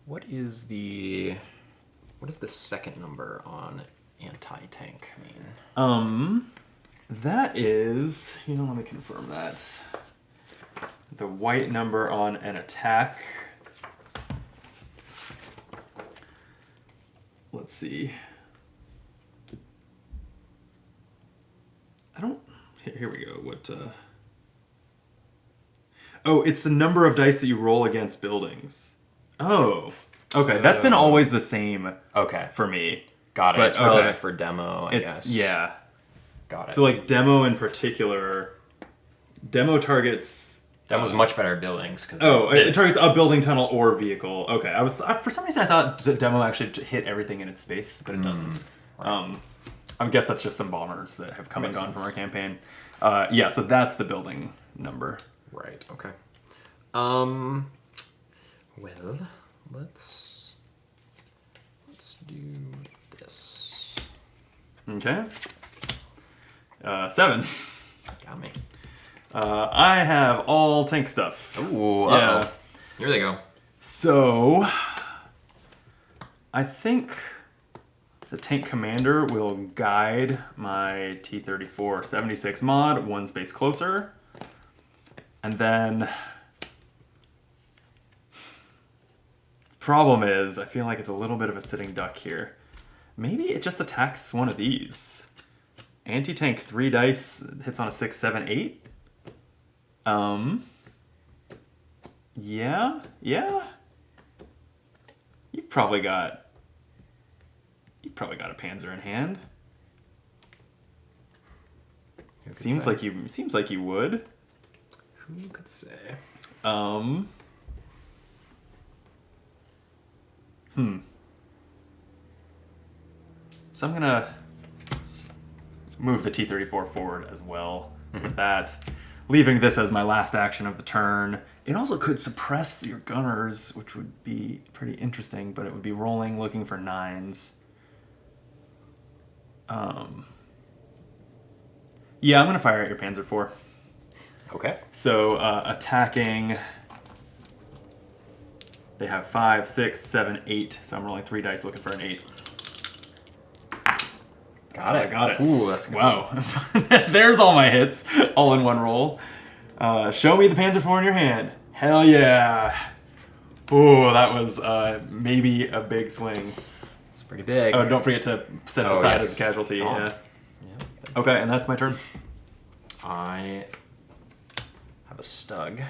What is the second number on anti-tank mean? That is. Let me confirm that. The white number on an attack. Let's see. I don't. Here we go. What? Oh, it's the number of dice that you roll against buildings. Oh. Okay, that's been always the same. Okay. For me. Got it. But, It's relevant for demo, I guess. Yeah. Got it. So like demo in particular, demo targets. Demo's much better at buildings. It targets a building, tunnel, or vehicle. Okay, I was for some reason I thought demo actually hit everything in its space, but it doesn't. Right. I guess that's just some bombers that have come Makes and gone sense. from our campaign. Yeah, so that's the building number. Right. Okay. Well, let's do this. Okay. 7. Got me. I have all tank stuff. Ooh. Yeah. Here they go. So, I think the tank commander will guide my T-34 76 mod one space closer. And then, problem is, I feel like it's a little bit of a sitting duck here. Maybe it just attacks one of these. Anti-tank 3 dice hits on a 6, 7, 8. Yeah. You've probably got a Panzer in hand. Seems like you would. Who could say? So I'm gonna move the T-34 forward as well with that, leaving this as my last action of the turn. It also could suppress your gunners, which would be pretty interesting, but it would be rolling, looking for 9s. Yeah, I'm gonna fire at your Panzer IV. Okay. So attacking, they have 5, 6, 7, 8. So I'm rolling 3 dice, looking for an 8. Got it. I got it. Ooh, that's good. Wow. There's all my hits, all in one roll. Show me the Panzer IV in your hand. Hell yeah. Ooh, that was maybe a big swing. It's pretty big. Oh, don't forget to set it aside as a casualty. Oh. Yeah. Okay, and that's my turn. I have a Stug,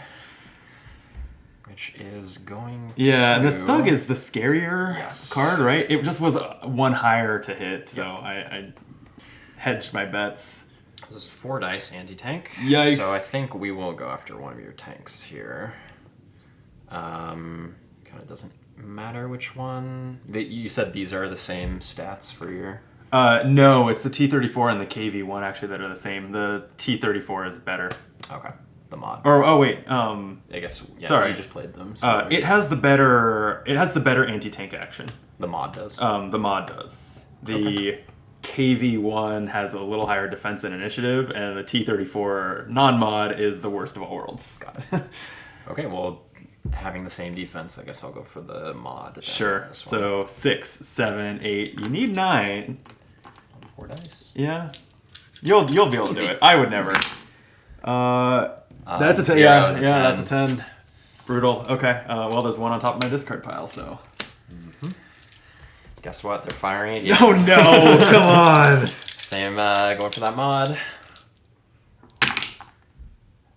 which is going to... Yeah, and the Stug is the scarier Yes. card, right? It just was one higher to hit, so I hedged my bets. This is 4 dice anti-tank. Yikes. So I think we will go after one of your tanks here. Kind of doesn't matter which one. You said these are the same stats for your... No, it's the T-34 and the KV-1 actually that are the same. The T-34 is better. Okay. The mod. Or oh wait, I guess sorry. you just played them. So it has the better anti-tank action. the mod does. The mod does. The KV1 has a little higher defense and initiative, and the T-34 non-mod is the worst of all worlds. Got it. Okay, well, having the same defense, I guess I'll go for the mod. Then, Sure. So 6, 7, 8. You need 9. 4 dice. Yeah. You'll be able to do it. I would never. That's a 10. 0 Yeah, is a yeah, 10. that's a 10. Brutal. Okay. Well, there's one on top of my discard pile, so. Guess what? They're firing again. Oh no! Come on. Same, going for that mod.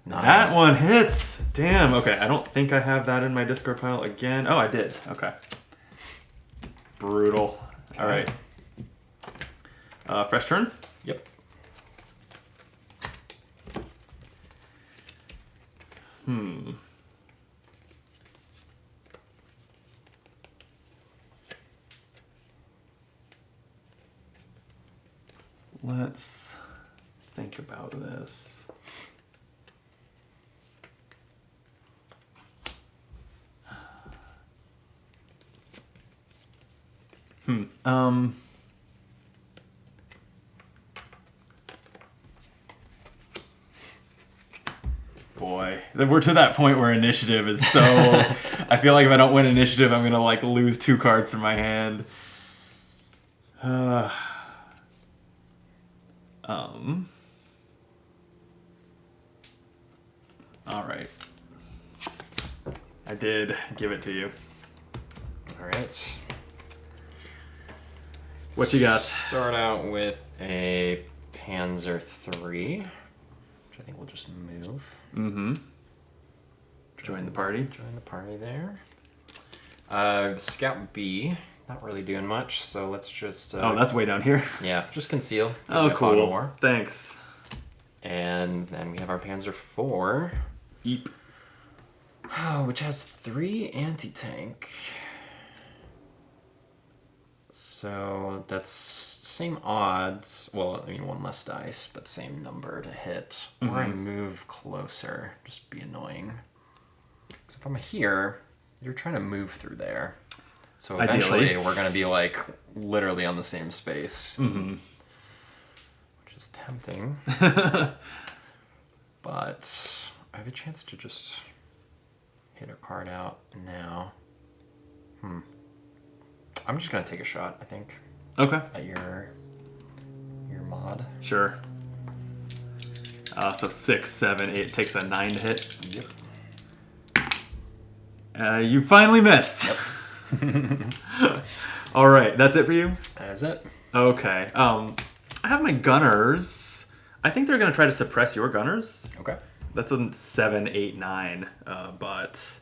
9. That one hits. Damn. Okay. I don't think I have that in my discard pile again. Oh, I did. Okay. Brutal. All right. Fresh turn. Yep. Let's think about this. Boy, we're to that point where initiative is so. I feel like if I don't win initiative, I'm gonna like lose 2 cards from my hand. All right. I did give it to you. All right. What you got? Start out with a Panzer III, which I think we'll just move. Mm-hmm. Join the party. Join the party there. Scout B, not really doing much, so let's just... Oh, that's way down here. Yeah, just conceal. Oh, Get Fog of cool. War. Thanks. And then we have our Panzer IV, Eep. which has 3 anti-tank. So that's same odds. Well, I mean, 1 less dice, but same number to hit. Or I move closer. Just be annoying. Because if I'm here, you're trying to move through there. So eventually, Ideally. we're going to be like literally on the same space. Mm-hmm. Which is tempting. But I have a chance to just hit a card out now. I'm just going to take a shot, I think, Okay. at your mod. Sure. So 6, 7, 8 takes a 9 to hit. Yep. You finally missed. Yep. All right, that's it for you? That is it. Okay. I have my gunners. I think they're going to try to suppress your gunners. Okay. That's a 7, 8, 9, but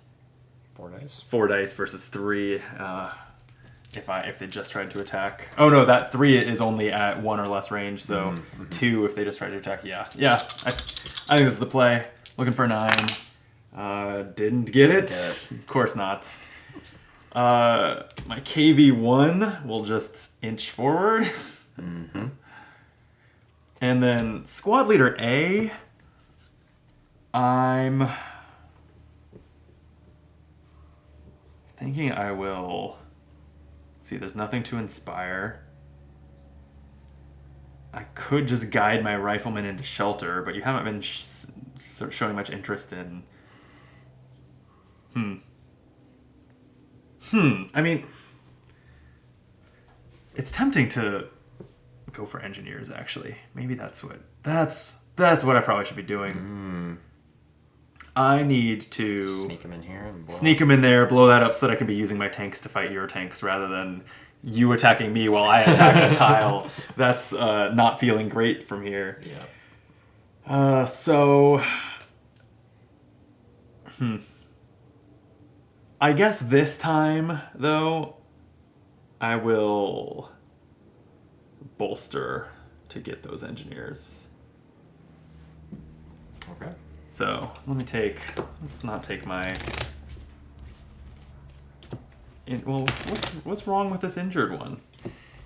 4 dice. 4 dice versus 3. If they just tried to attack. Oh no, that 3 is only at 1 or less range, so 2 if they just tried to attack. Yeah. I think this is the play. Looking for a 9. Didn't get it. Of course not. My KV1 will just inch forward. And then squad leader A, I'm thinking I will... See, there's nothing to inspire. I could just guide my rifleman into shelter, but you haven't been showing much interest in... I mean, it's tempting to go for engineers, actually. Maybe that's what I probably should be doing. I need to Sneak him in here and blow sneak them in there, blow that up so that I can be using my tanks to fight your tanks rather than you attacking me while I attack a tile. That's not feeling great from here. Yeah. I guess this time, though, I will bolster to get those engineers. Okay. So let's not take my... Well, what's wrong with this injured one?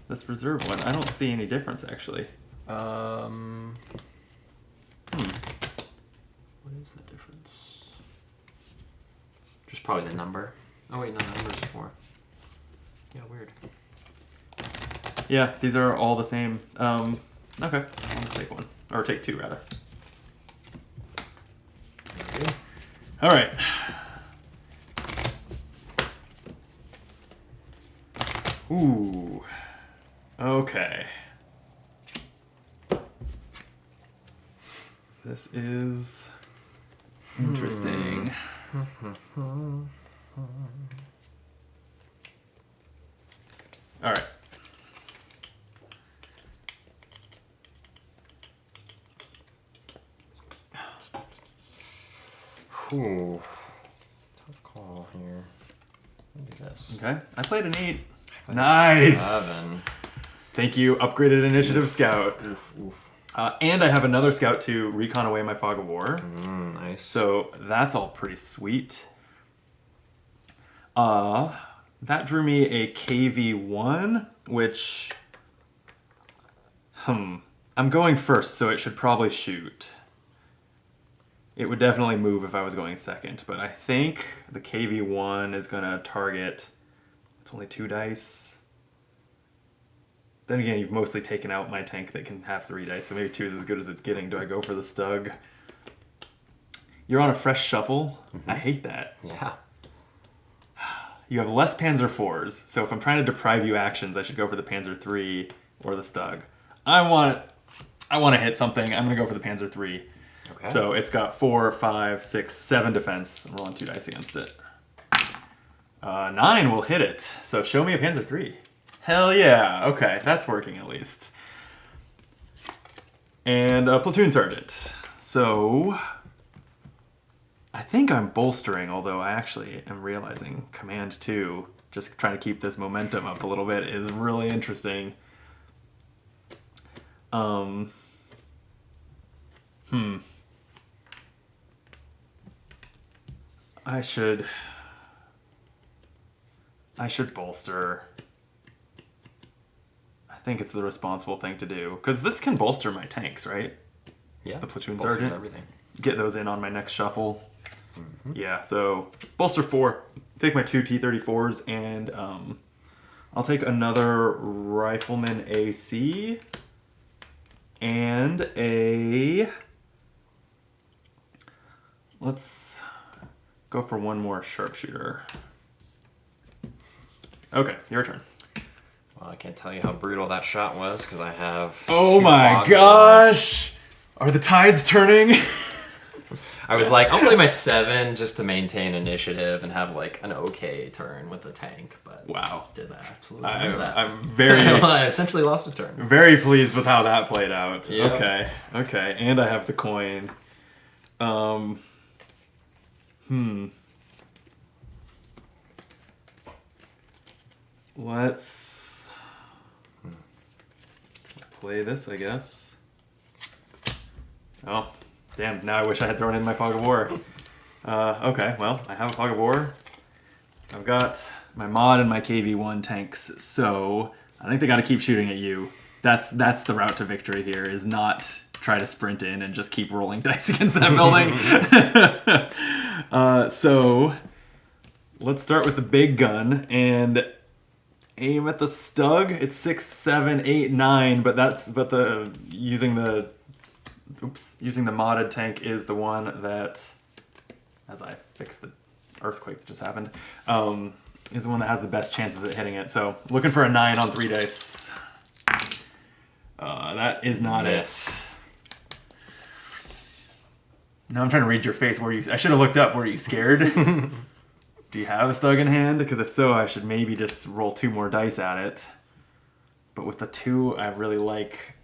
This reserve one? I don't see any difference, actually. What is the difference? Just probably the number. Oh wait, no, the number's 4. Yeah, weird. Yeah, these are all the same. Okay, I'll just take one. Or take two, rather. Okay. All right. Ooh. Okay. This is interesting. All right. Ooh. Tough call here. Let me do this. Okay. I played an 8. Like Nice. 7. Thank you, upgraded initiative scout. Oof, oof. And I have another scout to recon away my fog of war. Nice. So that's all pretty sweet. That drew me a KV1, which... I'm going first, so it should probably shoot. It would definitely move if I was going second, but I think the KV1 is going to target... It's only 2 dice. Then again, you've mostly taken out my tank that can have 3 dice, so maybe 2 is as good as it's getting. Do I go for the Stug? You're on a fresh shuffle? I hate that. Yeah. You have less Panzer IVs, so if I'm trying to deprive you actions, I should go for the Panzer III or the Stug. I want to hit something. I'm going to go for the Panzer III. Okay. So it's got 4, 5, 6, 7 defense. I'm rolling 2 dice against it. 9 will hit it. So show me a Panzer III. Hell yeah. Okay, that's working at least. And a platoon sergeant. So I think I'm bolstering, although I actually am realizing command 2, just trying to keep this momentum up a little bit, is really interesting. I should bolster. I think it's the responsible thing to do. Because this can bolster my tanks, right? Yeah. The platoon bolsters sergeant. Everything. Get those in on my next shuffle. Yeah, so bolster 4. Take my 2 T-34s and I'll take another rifleman AC and a... Let's go for one more sharpshooter. Okay, your turn. Well, I can't tell you how brutal that shot was because I have. Oh 2 my fog gosh! Are the tides turning? I was like, I'll play my 7 just to maintain initiative and have like an okay turn with the tank, but Wow. did that absolutely none of that. I'm very, I essentially lost a turn. very pleased with how that played out. Yeah. Okay, and I have the coin. Let's play this, I guess. Oh, damn, now I wish I had thrown in my fog of war. Okay, well, I have a fog of war. I've got my mod and my KV-1 tanks, so I think they gotta keep shooting at you. That's the route to victory here, is not try to sprint in and just keep rolling dice against that building. So let's start with the big gun and aim at the Stug. It's 6, 7, 8, 9, but using the modded tank is the one that, as I fix the earthquake that just happened, is the one that has the best chances at hitting it. So looking for a 9 on 3 dice. That is not it. Now I'm trying to read your face. I should have looked up. Were you scared? Do you have a Stug in hand? Because if so, I should maybe just roll 2 more dice at it. But with the 2, I really like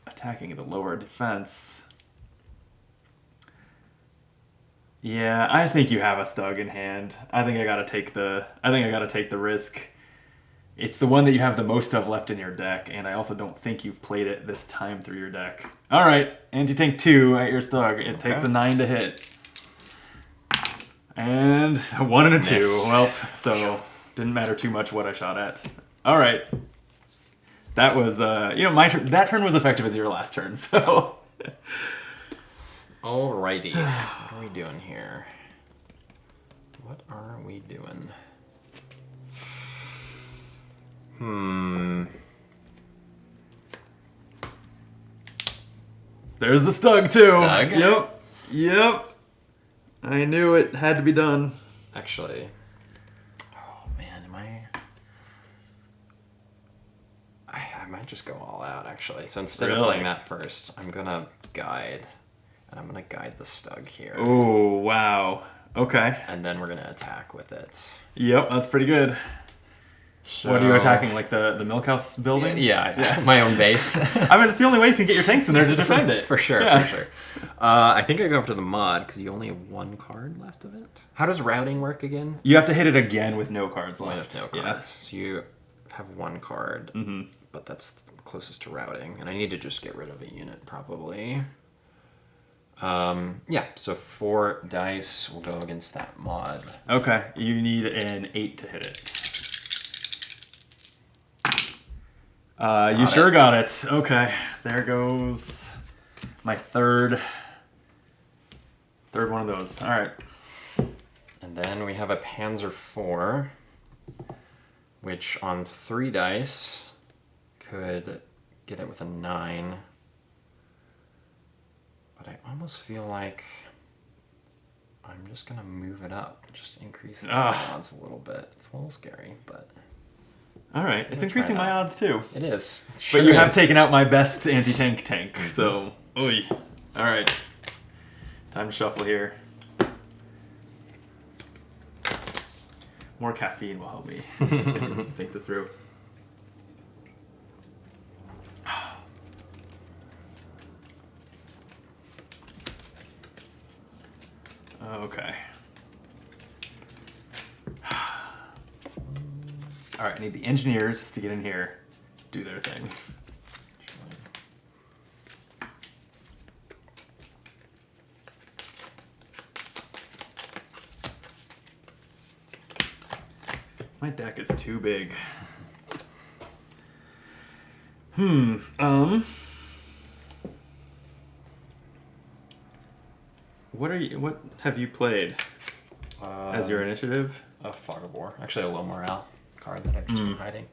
attacking the lower defense. Yeah, I think you have a Stug in hand. I think I gotta take the risk. It's the one that you have the most of left in your deck, and I also don't think you've played it this time through your deck. Alright, anti-tank 2 at your Stug. It takes a 9 to hit. And a 1 and a 2. Miss. Well, so didn't matter too much what I shot at. Alright. That was, my turn. That turn was effective as your last turn, so... Alrighty. What are we doing here? What are we doing? There's the Stug, too. Stug. Yep. Yep. I knew it had to be done. Actually, oh man, I might just go all out, actually. So instead of playing that first, I'm gonna guide. And I'm gonna guide the Stug here. Oh, wow. Okay. And then we're gonna attack with it. Yep, that's pretty good. So, What are you attacking, like the milk house building? Yeah, my own base. I mean, it's the only way you can get your tanks in there to defend it. For sure. I think I go after the mod because you only have one card left of it. How does routing work again? You have to hit it again with no cards left. With no cards. Yeah. So you have one card, but that's closest to routing, and I need to just get rid of a unit probably. Yeah, so 4 dice will go against that mod. Okay, you need an 8 to hit it. You sure got it. Okay, there goes my third one of those. All right. And then we have a Panzer IV, which on 3 dice could get it with a 9. But I almost feel like I'm just going to move it up. Just increase the odds a little bit. It's a little scary, but... All right, it's increasing my odds too. It is. But you have taken out my best anti-tank tank, so... Oy. All right. Time to shuffle here. More caffeine will help me think this through. Okay. All right, I need the engineers to get in here, do their thing. My deck is too big. What have you played as your initiative? A Fog of War. Actually, a low morale card that I've just been hiding.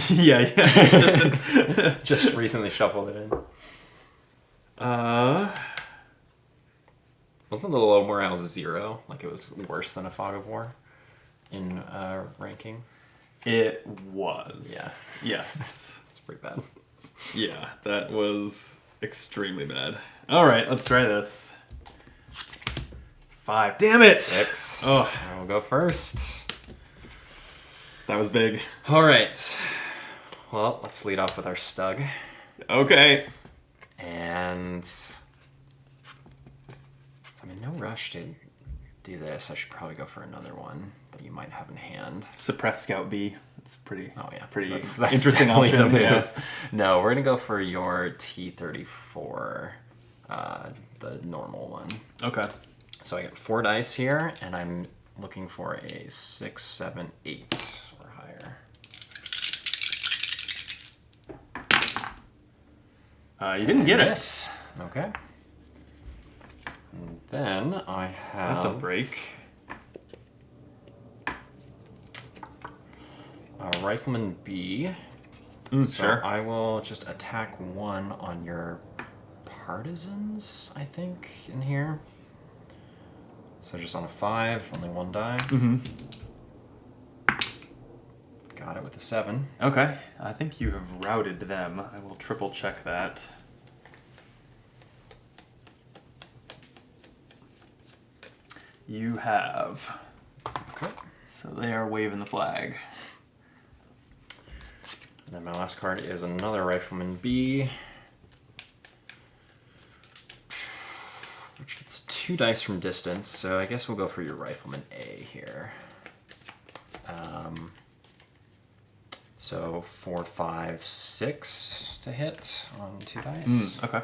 Yeah. Just recently shuffled it in. Wasn't the low morale 0? Like it was worse than a Fog of War in ranking? It was. Yeah. Yes. It's pretty bad. Yeah, that was extremely bad. All right, let's try this. 5. Damn it! 6. Oh. I will go first. That was big. All right. Well, let's lead off with our Stug. Okay. And so I'm in no rush to do this. I should probably go for another one that you might have in hand. Suppress Scout B. It's pretty. Oh yeah, pretty that's interesting option. The move. Yeah. No, we're gonna go for your T-34, the normal one. Okay. So I got 4 dice here, and I'm looking for a 6, 7, 8 or higher. You didn't get it. Yes. Okay. And then I have... That's a break. Rifleman B. So Sure. I will just attack 1 on your partisans, I think, in here. So just on a 5, only 1 die. Got it with a 7. Okay. I think you have routed them. I will triple check that. You have. Okay. So they are waving the flag. And then my last card is another Rifleman B, which gets 2 dice from distance, so I guess we'll go for your Rifleman A here. So 4, 5, 6 to hit on 2 dice. Okay.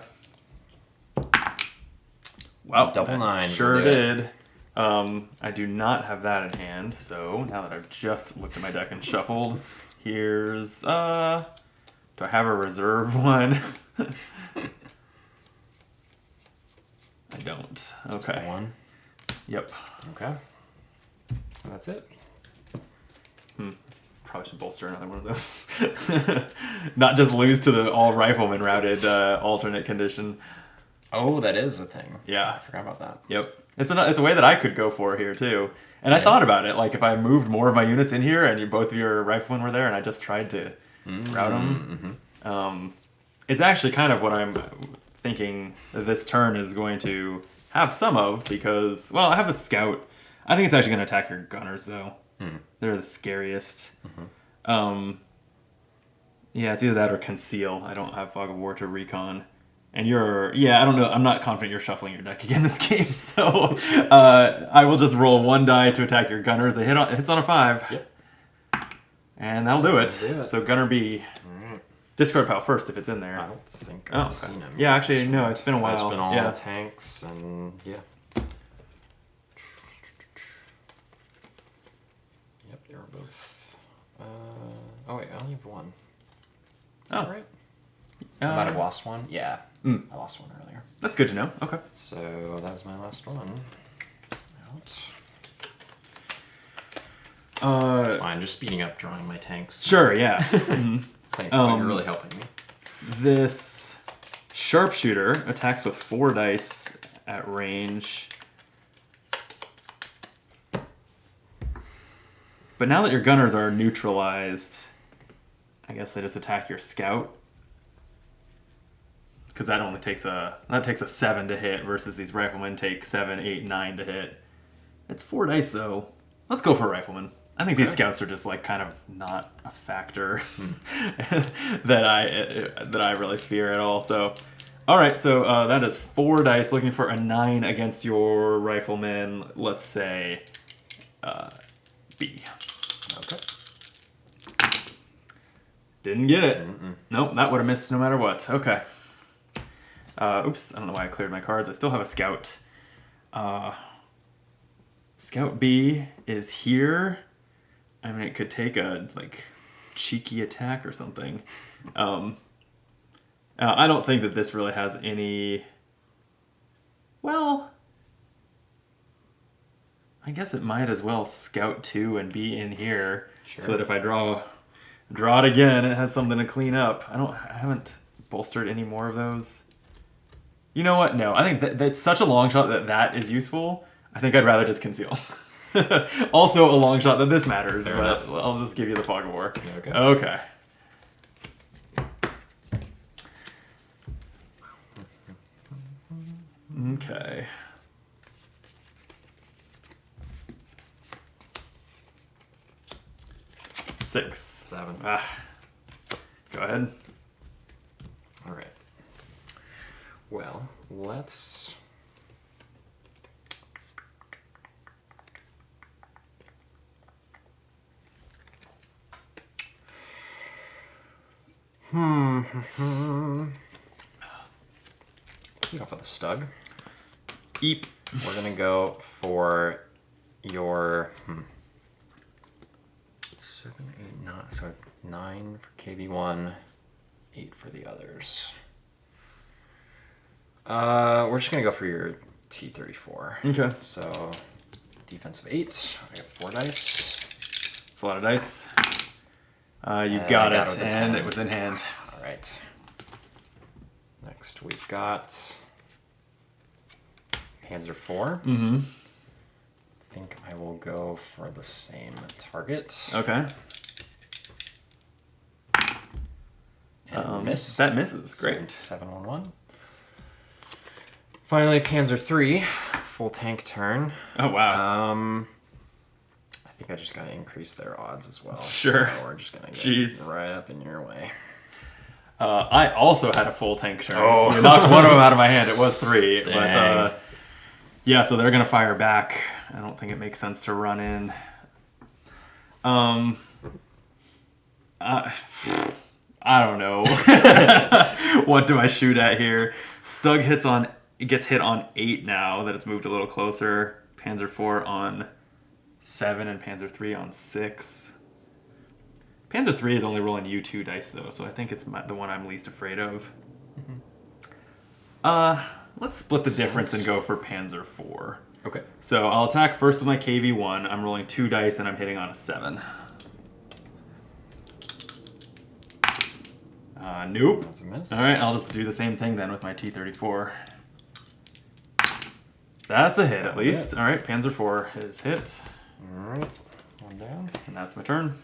Wow. Double 9. Sure did. I do not have that in hand, so now that I've just looked at my deck and shuffled, here's, do I have a reserve one? I don't. Okay. Just the 1. Yep. Okay. That's it. probably should bolster another one of those. Not just lose to the all rifleman routed alternate condition. Oh, that is a thing. Yeah. I forgot about that. Yep. It's a way that I could go for here too. And I thought about it, like if I moved more of my units in here and both of your riflemen were there and I just tried to route them. It's actually kind of what I'm thinking this turn is going to have some of because, well, I have a scout. I think it's actually going to attack your gunners though. They're the scariest. Yeah, it's either that or conceal. I don't have Fog of War to recon. And I don't know. I'm not confident you're shuffling your deck again this game. So I will just roll 1 die to attack your gunners. It hits on a 5. Yep. And that'll do it. So Gunner B. Discard pile first if it's in there. I don't think I've seen him. Yeah, actually, no, it's been a while. It's been all tanks and yeah. Yep, they were both. Oh wait, I only have one. Is that right? I might have lost one. Yeah, I lost one earlier. That's good to know. Okay. So that was my last one. Out. It's fine. Just speeding up, drawing my tanks. Sure. Yeah. Thanks. So you're really helping me. This sharpshooter attacks with 4 dice at range. But now that your gunners are neutralized, I guess they just attack your scout. Because that only takes a 7 to hit versus these riflemen take 7, 8, 9 to hit. It's 4 dice though. Let's go for a rifleman. I think these scouts are just like kind of not a factor that I really fear at all. So, all right. So that is 4 dice. Looking for a 9 against your rifleman. Let's say B. Okay. Didn't get it. Nope. That would have missed no matter what. Okay. Oops. I don't know why I cleared my cards. I still have a scout. Scout B is here. I mean, it could take a, like, cheeky attack or something. I don't think that this really has any... Well... I guess it might as well scout 2 and be in here. Sure. So that if I draw it again, it has something to clean up. I haven't bolstered any more of those. You know what? No, I think that's such a long shot that is useful. I think I'd rather just conceal. Also a long shot that this matters, Fair but enough. I'll just give you the Fog of War. Okay. Okay. Okay. Six. 7. Go ahead. All right. Well, let's... Lead off with a Stug. Eep. We're gonna go for your 7, 8, 9. So 9 for KV1, 8 for the others. We're just gonna go for your T-34. Okay. So defensive 8. I have 4 dice. It's a lot of dice. You got it, with a and 10. it was in hand. All right. Next we've got Panzer 4. Mm-hmm. I think I will go for the same target. Okay. And miss. That misses. Great. 711. Finally, Panzer 3. Full tank turn. Oh, wow. I think I just gotta increase their odds as well. Sure. So we're just gonna get Jeez. right up in your way. I also had a full tank turn. Oh. You knocked one of them out of my hand. It was 3. Dang. But, yeah, so they're going to fire back. I don't think it makes sense to run in. I don't know. What do I shoot at here? Stug gets hit on 8 now that it's moved a little closer. Panzer 4 on 7 and Panzer 3 on 6. Panzer 3 is only rolling U2 dice, though, so I think it's the one I'm least afraid of. Let's split the difference and go for Panzer 4. Okay. So I'll attack first with my KV1. I'm rolling 2 dice, and I'm hitting on a 7. Nope. That's a miss. All right, I'll just do the same thing then with my T-34. That's a hit, at least. All right, Panzer IV is hit. All right, one down. And that's my turn.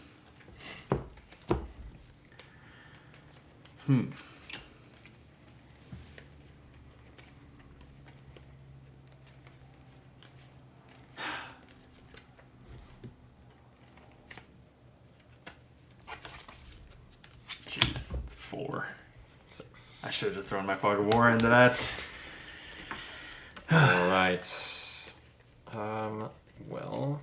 Jeez, it's 4. 6. I should have just thrown my Fog of War into that. All right. Well,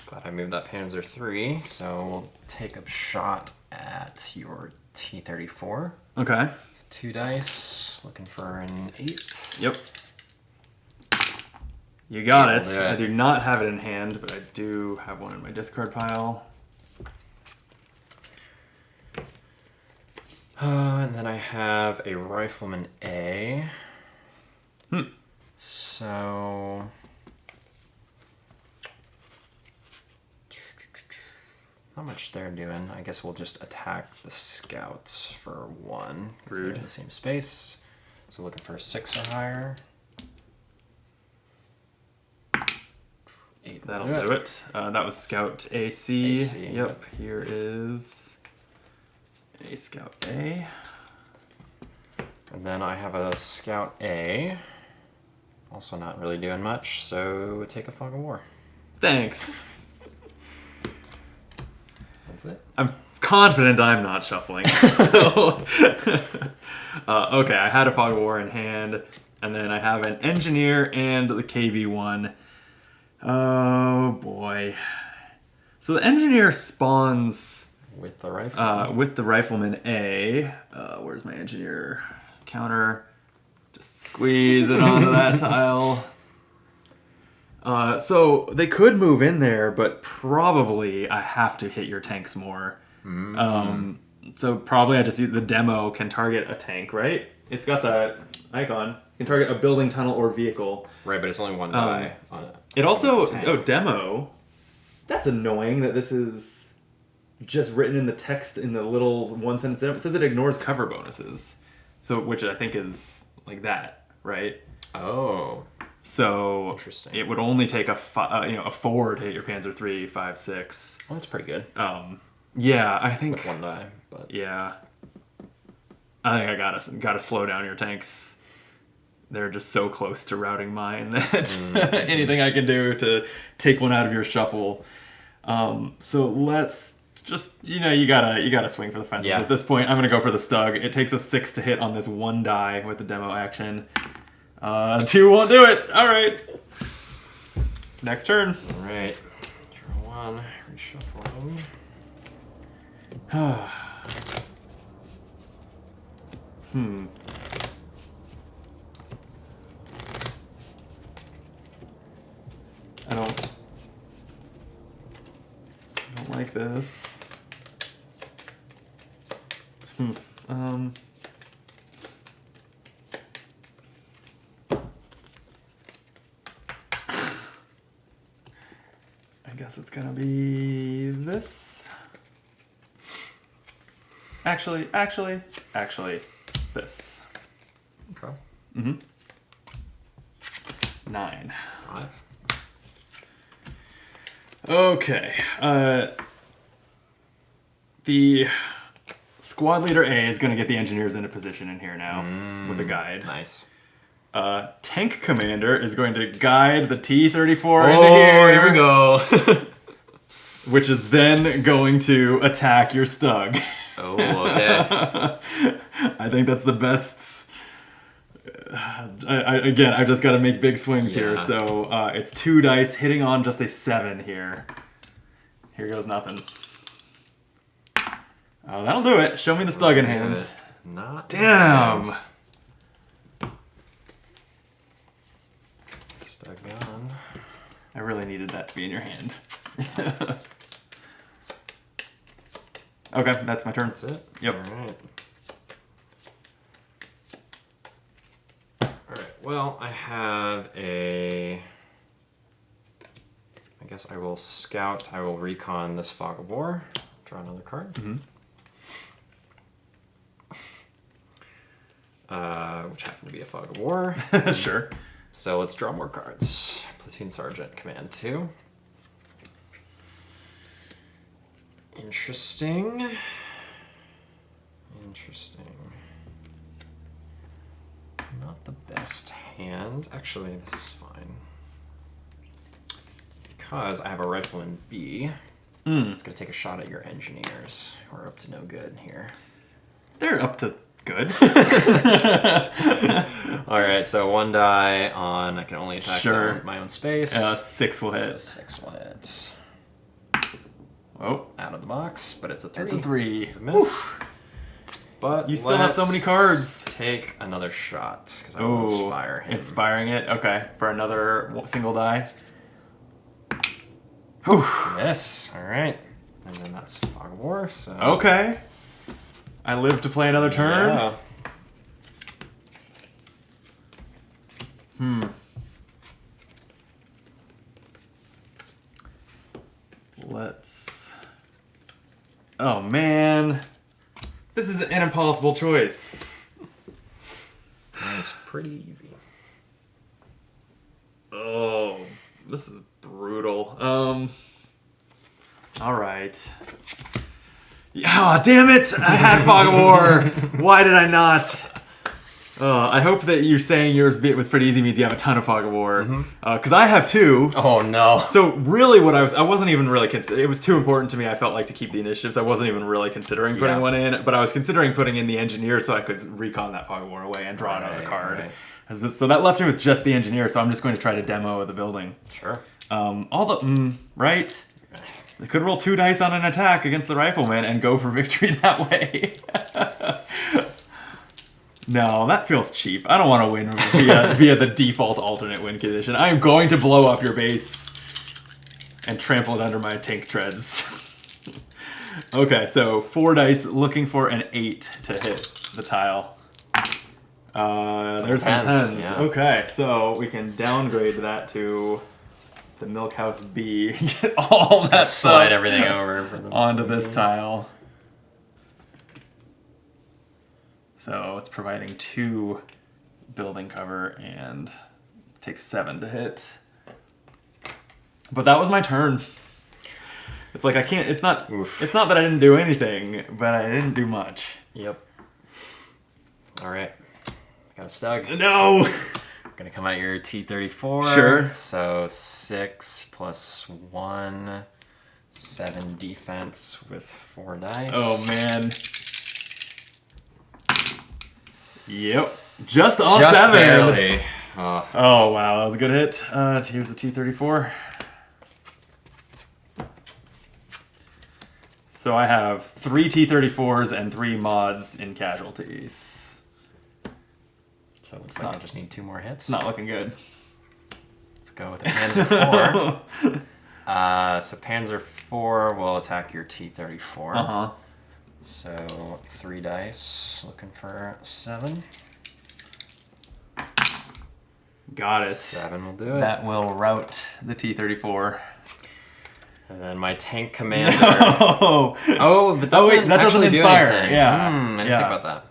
glad I moved that Panzer III, so we'll take a shot at your T-34. Okay. 2 dice, looking for an 8. Yep. You got Yeah, it. we'll do it. I do not have it in hand, but I do have one in my discard pile. And then I have a Rifleman A. So... not much they're doing. I guess we'll just attack the scouts for 1. 'Cause they're Rude. in the same space. So looking for a 6 or higher. 8 will That'll do it. That was Scout AC. AC, Yep. yep. Here is a Scout A. And then I have a Scout A. Also not really doing much, so take a Fog of War. Thanks. That's it. I'm confident I'm not shuffling. So, okay, I had a Fog of War in hand, and then I have an Engineer and the KV-1. Oh boy. So the Engineer spawns With the rifle. with the Rifleman A. Where's my Engineer counter? Just squeeze it onto that tile. So they could move in there, but probably I have to hit your tanks more. So probably I just use the demo can target a tank, right? It's got that icon. You can target a building, tunnel, or vehicle. Right, but it's only 1 die on it. It also, It's a tank. demo. That's annoying that this is just written in the text in the little one sentence. It says it ignores cover bonuses. So, which I think is like that, right? Oh. So Interesting. it would only take a 4 to hit your Panzer III, 5, 6. Well, that's pretty good. Yeah, I think. With 1 die, but... Yeah, I think I gotta slow down your tanks. They're just so close to routing mine that anything I can do to take one out of your shuffle. So let's just you gotta swing for the fences Yeah. at this point. I'm gonna go for the Stug. It takes a 6 to hit on this 1 die with the demo action. 2 won't do it. All right. Next turn. All right. Draw 1. Reshuffling. I don't like this. I guess it's gonna be this. Actually, this. Okay. 9. 5. Okay. The squad leader A is going to get the engineers into position in here now with a guide. Nice. Tank commander is going to guide the T-34 into here. Here we go. Which is then going to attack your Stug. Oh, okay. I think that's the best. I've just got to make big swings here. Yeah. So it's 2 dice hitting on just a 7 here. Here goes nothing. That'll do it. Show me the Stug in hand. Good. Not Damn. bad. Stuck on. I really needed that to be in your hand. Okay, that's my turn. That's it? Yep. Alright. Alright, well, I have a... I guess I will scout, I will recon this Fog of War. Draw another card. which happened to be a Fog of War. Sure. So let's draw more cards. Platoon Sergeant, Command 2. Interesting. Not the best hand. Actually, this is fine. Because I have a rifle in B, it's going to take a shot at your engineers, who are up to no good here. They're up to good. Alright, so 1 die on, I can only attack my own space. 6 will hit. So 6 will hit. Oh. Out of the box, but it's a 3. It's a 3. This is a miss. But you still have so many cards. Take another shot, because I will inspire him. Inspiring it? Okay, for another single die. Whew. Yes, alright. And then that's Fog of War, so... Okay. I live to play another turn? Yeah. Let's... Oh, man. This is an impossible choice. It's pretty easy. Oh, this is brutal. All right. Yeah, oh, damn it! I had Fog of War. Why did I not? I hope that you're saying yours was pretty easy means you have a ton of Fog of War. Because I have 2. Oh no. So really I wasn't even really it was too important to me, I felt like, to keep the initiatives. I wasn't even really considering putting one in, but I was considering putting in the engineer so I could recon that Fog of War away and draw another card. Right. So that left me with just the engineer, so I'm just going to try to demo the building. Sure. Right? I could roll 2 dice on an attack against the rifleman and go for victory that way. No, that feels cheap. I don't want to win via the default alternate win condition. I am going to blow up your base and trample it under my tank treads. Okay, so 4 dice, looking for an 8 to hit the tile. There's some 10s. Yeah. Okay, so we can downgrade that to the Milk House B. Get all that slide everything over onto this tile. So it's providing 2 building cover and takes 7 to hit. But that was my turn. It's like I can't. It's not. Oof. It's not that I didn't do anything, but I didn't do much. Yep. All right. Got a stug. No. Gonna come out your T-34. Sure. So 6 plus 1, 7 defense with 4 dice. Oh man. Yep. Just all 7. Barely. Oh wow, that was a good hit. Here's the T-34. So I have 3 T-34s and 3 mods in casualties. So it looks like I just need 2 more hits. It's not looking good. Let's go with the Panzer IV. So Panzer IV will attack your T-34. Uh-huh. So 3 dice, looking for 7. Got it. 7 will do it. That will rout the T-34. And then my tank commander. No. Oh, but that doesn't inspire. Do anything. Yeah. I didn't think about that.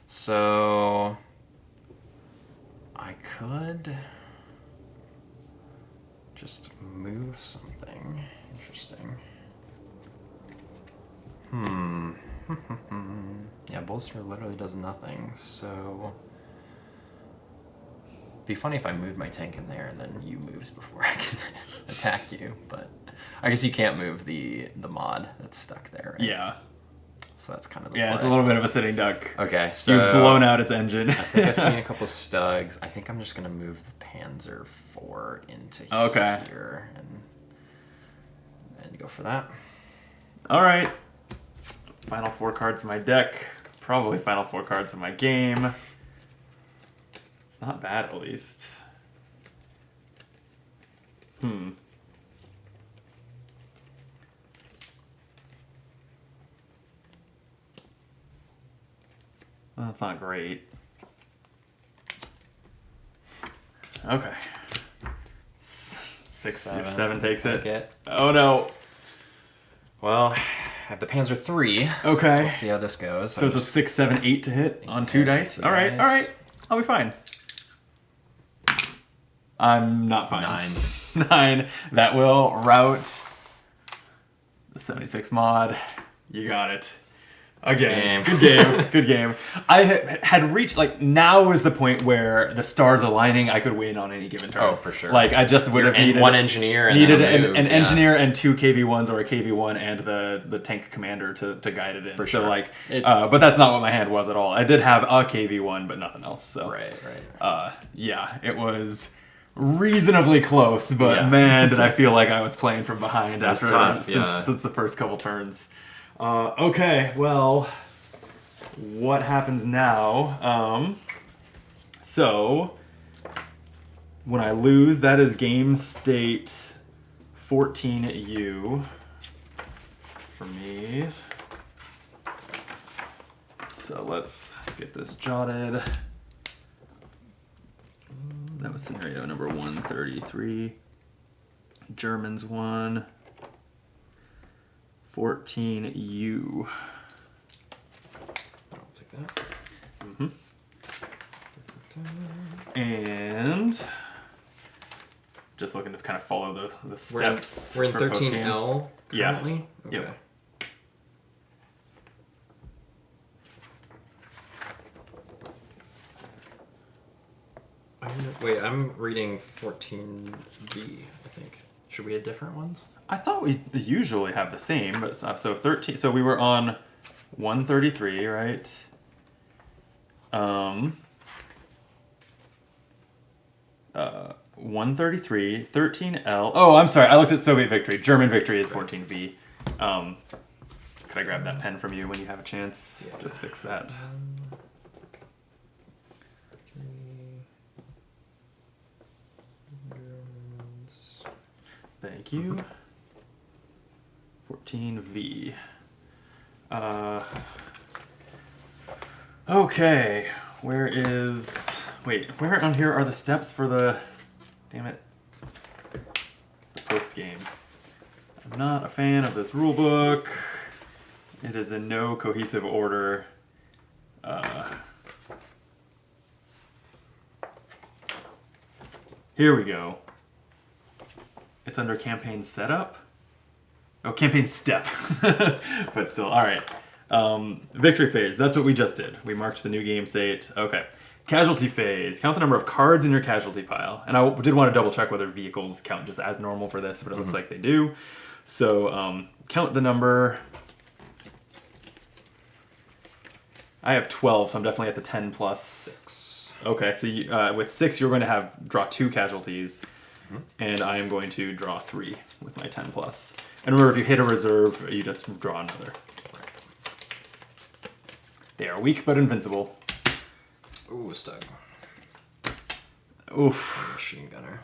So I could just move something. Interesting. Yeah, bolster literally does nothing, so it'd be funny if I moved my tank in there and then you moved before I can attack you, but I guess you can't move the mod that's stuck there, right? Yeah. So that's kind of the play. It's a little bit of a sitting duck. Okay, so you've blown out its engine. I think I've seen a couple stugs. I think I'm just gonna move the Panzer IV into here and go for that. All right. Final 4 cards in my deck. Probably final 4 cards in my game. It's not bad, at least. Well, that's not great. Okay. 6, 7 takes it. Okay. Oh no. Well, have the Panzer III. Okay. So let's see how this goes. So it's a 6, 7, 8 to hit on 2 dice. All right, all right. I'll be fine. I'm not fine. 9. 9. That will route the 76 mod. You got it. Again. Good game. Good game. I had reached, like, now is the point where the stars aligning, I could win on any given turn. Oh, for sure. Like, I just would have needed one engineer and needed then a move, an engineer and 2 KV1s or a KV1 and the tank commander to guide it in. For so, sure. like, but that's not what my hand was at all. I did have a KV1, but nothing else. So, Right. yeah, it was reasonably close, but man, did I feel like I was playing from behind after since the first couple turns. Okay, well, what happens now? So, when I lose, that is game state 14U for me. So let's get this jotted. That was scenario number 133. Germans won. 14U. I'll take that. And just looking to kind of follow the steps. We're in for 13L currently? Yeah. Okay. Yep. I'm reading 14B, I think. Should we have different ones? I thought we usually have the same, but so 13. So we were on 133, right? 133, 13L. Oh, I'm sorry. I looked at Soviet victory. German victory is 14V. Could I grab that pen from you when you have a chance? Yeah. Just fix that. Thank you. 14V. Okay. Where on here are the steps for the... Damn it. The post game. I'm not a fan of this rule book. It is in no cohesive order. Here we go. It's under campaign setup. Oh, campaign step. But still, all right. Victory phase. That's what we just did. We marked the new game state. Okay. Casualty phase. Count the number of cards in your casualty pile. And I did want to double check whether vehicles count just as normal for this, but it looks like they do. So count the number. I have 12, so I'm definitely at the 10 plus. 6. Okay, so you, with 6, you're going to draw 2 casualties. And I am going to draw 3 with my 10 plus. And remember, if you hit a reserve, you just draw another. They are weak but invincible. Ooh, Stug. Oof. Machine gunner.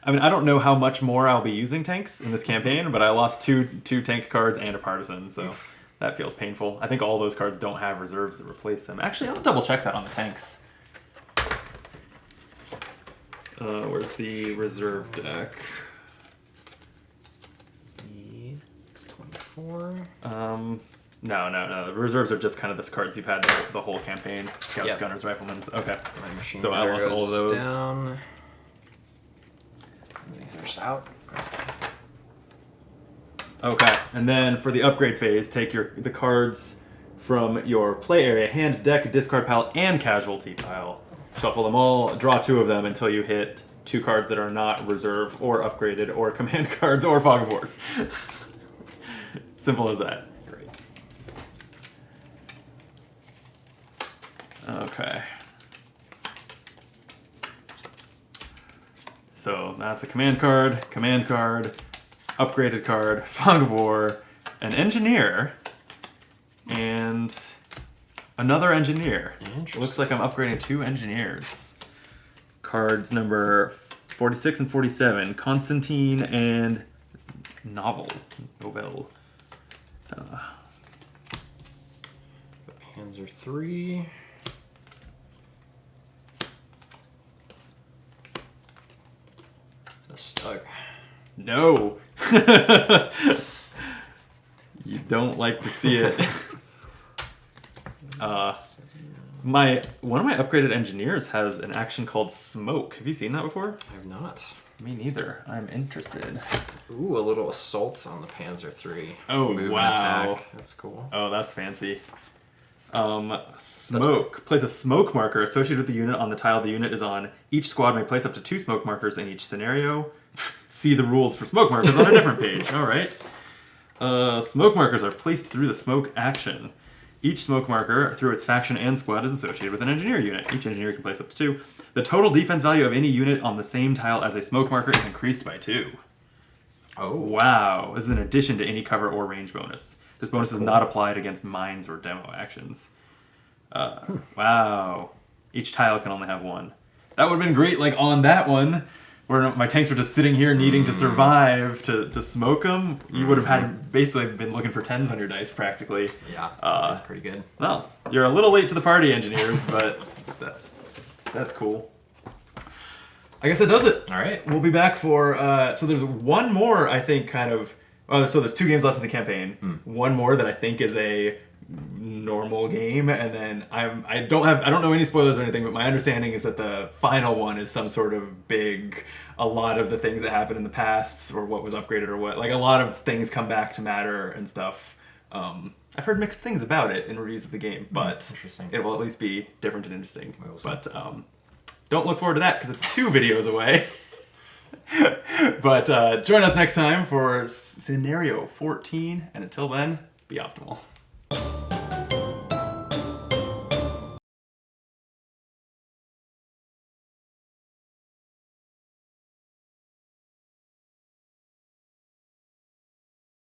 I mean, I don't know how much more I'll be using tanks in this campaign, but I lost two tank cards and a partisan, so that feels painful. I think all those cards don't have reserves that replace them. Actually, I'll double check that on the tanks. Where's the reserve deck? It's 24. No. The reserves are just kind of the cards you've had the whole campaign. Scouts, Gunners, Riflemen. Okay. My machine so I lost all of those. Down. These are just out. Okay, and then for the upgrade phase, take the cards from your play area, hand, deck, discard pile, and casualty pile. Shuffle them all, draw 2 of them until you hit 2 cards that are not reserve or upgraded or command cards or Fog of Wars. Simple as that. Great. Okay. So that's a command card, upgraded card, Fog of War, an engineer, and another engineer. Looks like I'm upgrading 2 engineers. Cards number 46 and 47, Constantine and Novel. Panzer III. A Stug. No. Don't like to see it. One of my upgraded engineers has an action called Smoke. Have you seen that before? I have not. Me neither. I'm interested. Ooh, a little assaults on the Panzer III. Oh, Move wow. and attack. That's cool. Oh, that's fancy. Smoke. Place a smoke marker associated with the unit on the tile the unit is on. Each squad may place up to 2 smoke markers in each scenario. See the rules for smoke markers on a different page. All right. Smoke markers are placed through the smoke action. Each smoke marker, through its faction and squad, is associated with an engineer unit. Each engineer can place up to 2. The total defense value of any unit on the same tile as a smoke marker is increased by 2. Oh. Wow. This is in addition to any cover or range bonus. This bonus is not applied against mines or demo actions. Wow. Each tile can only have 1. That would have been great, like, on that one, where my tanks were just sitting here needing to survive to smoke them. You would have had basically been looking for 10s on your dice, practically. Yeah, pretty good. Well, you're a little late to the party, engineers, but that's cool. I guess that does it. All right. We'll be back for... so there's one more, I think, kind of... so there's 2 games left in the campaign. One more that I think is a normal game, and then I don't know any spoilers or anything, but my understanding is that the final one is some sort of big... A lot of the things that happened in the past, or what was upgraded, or what... Like, a lot of things come back to matter and stuff. I've heard mixed things about it in reviews of the game, but Interesting. it will at least be different and interesting. We'll see. But don't look forward to that, because it's 2 videos away. But join us next time for scenario 14, and until then, be optimal.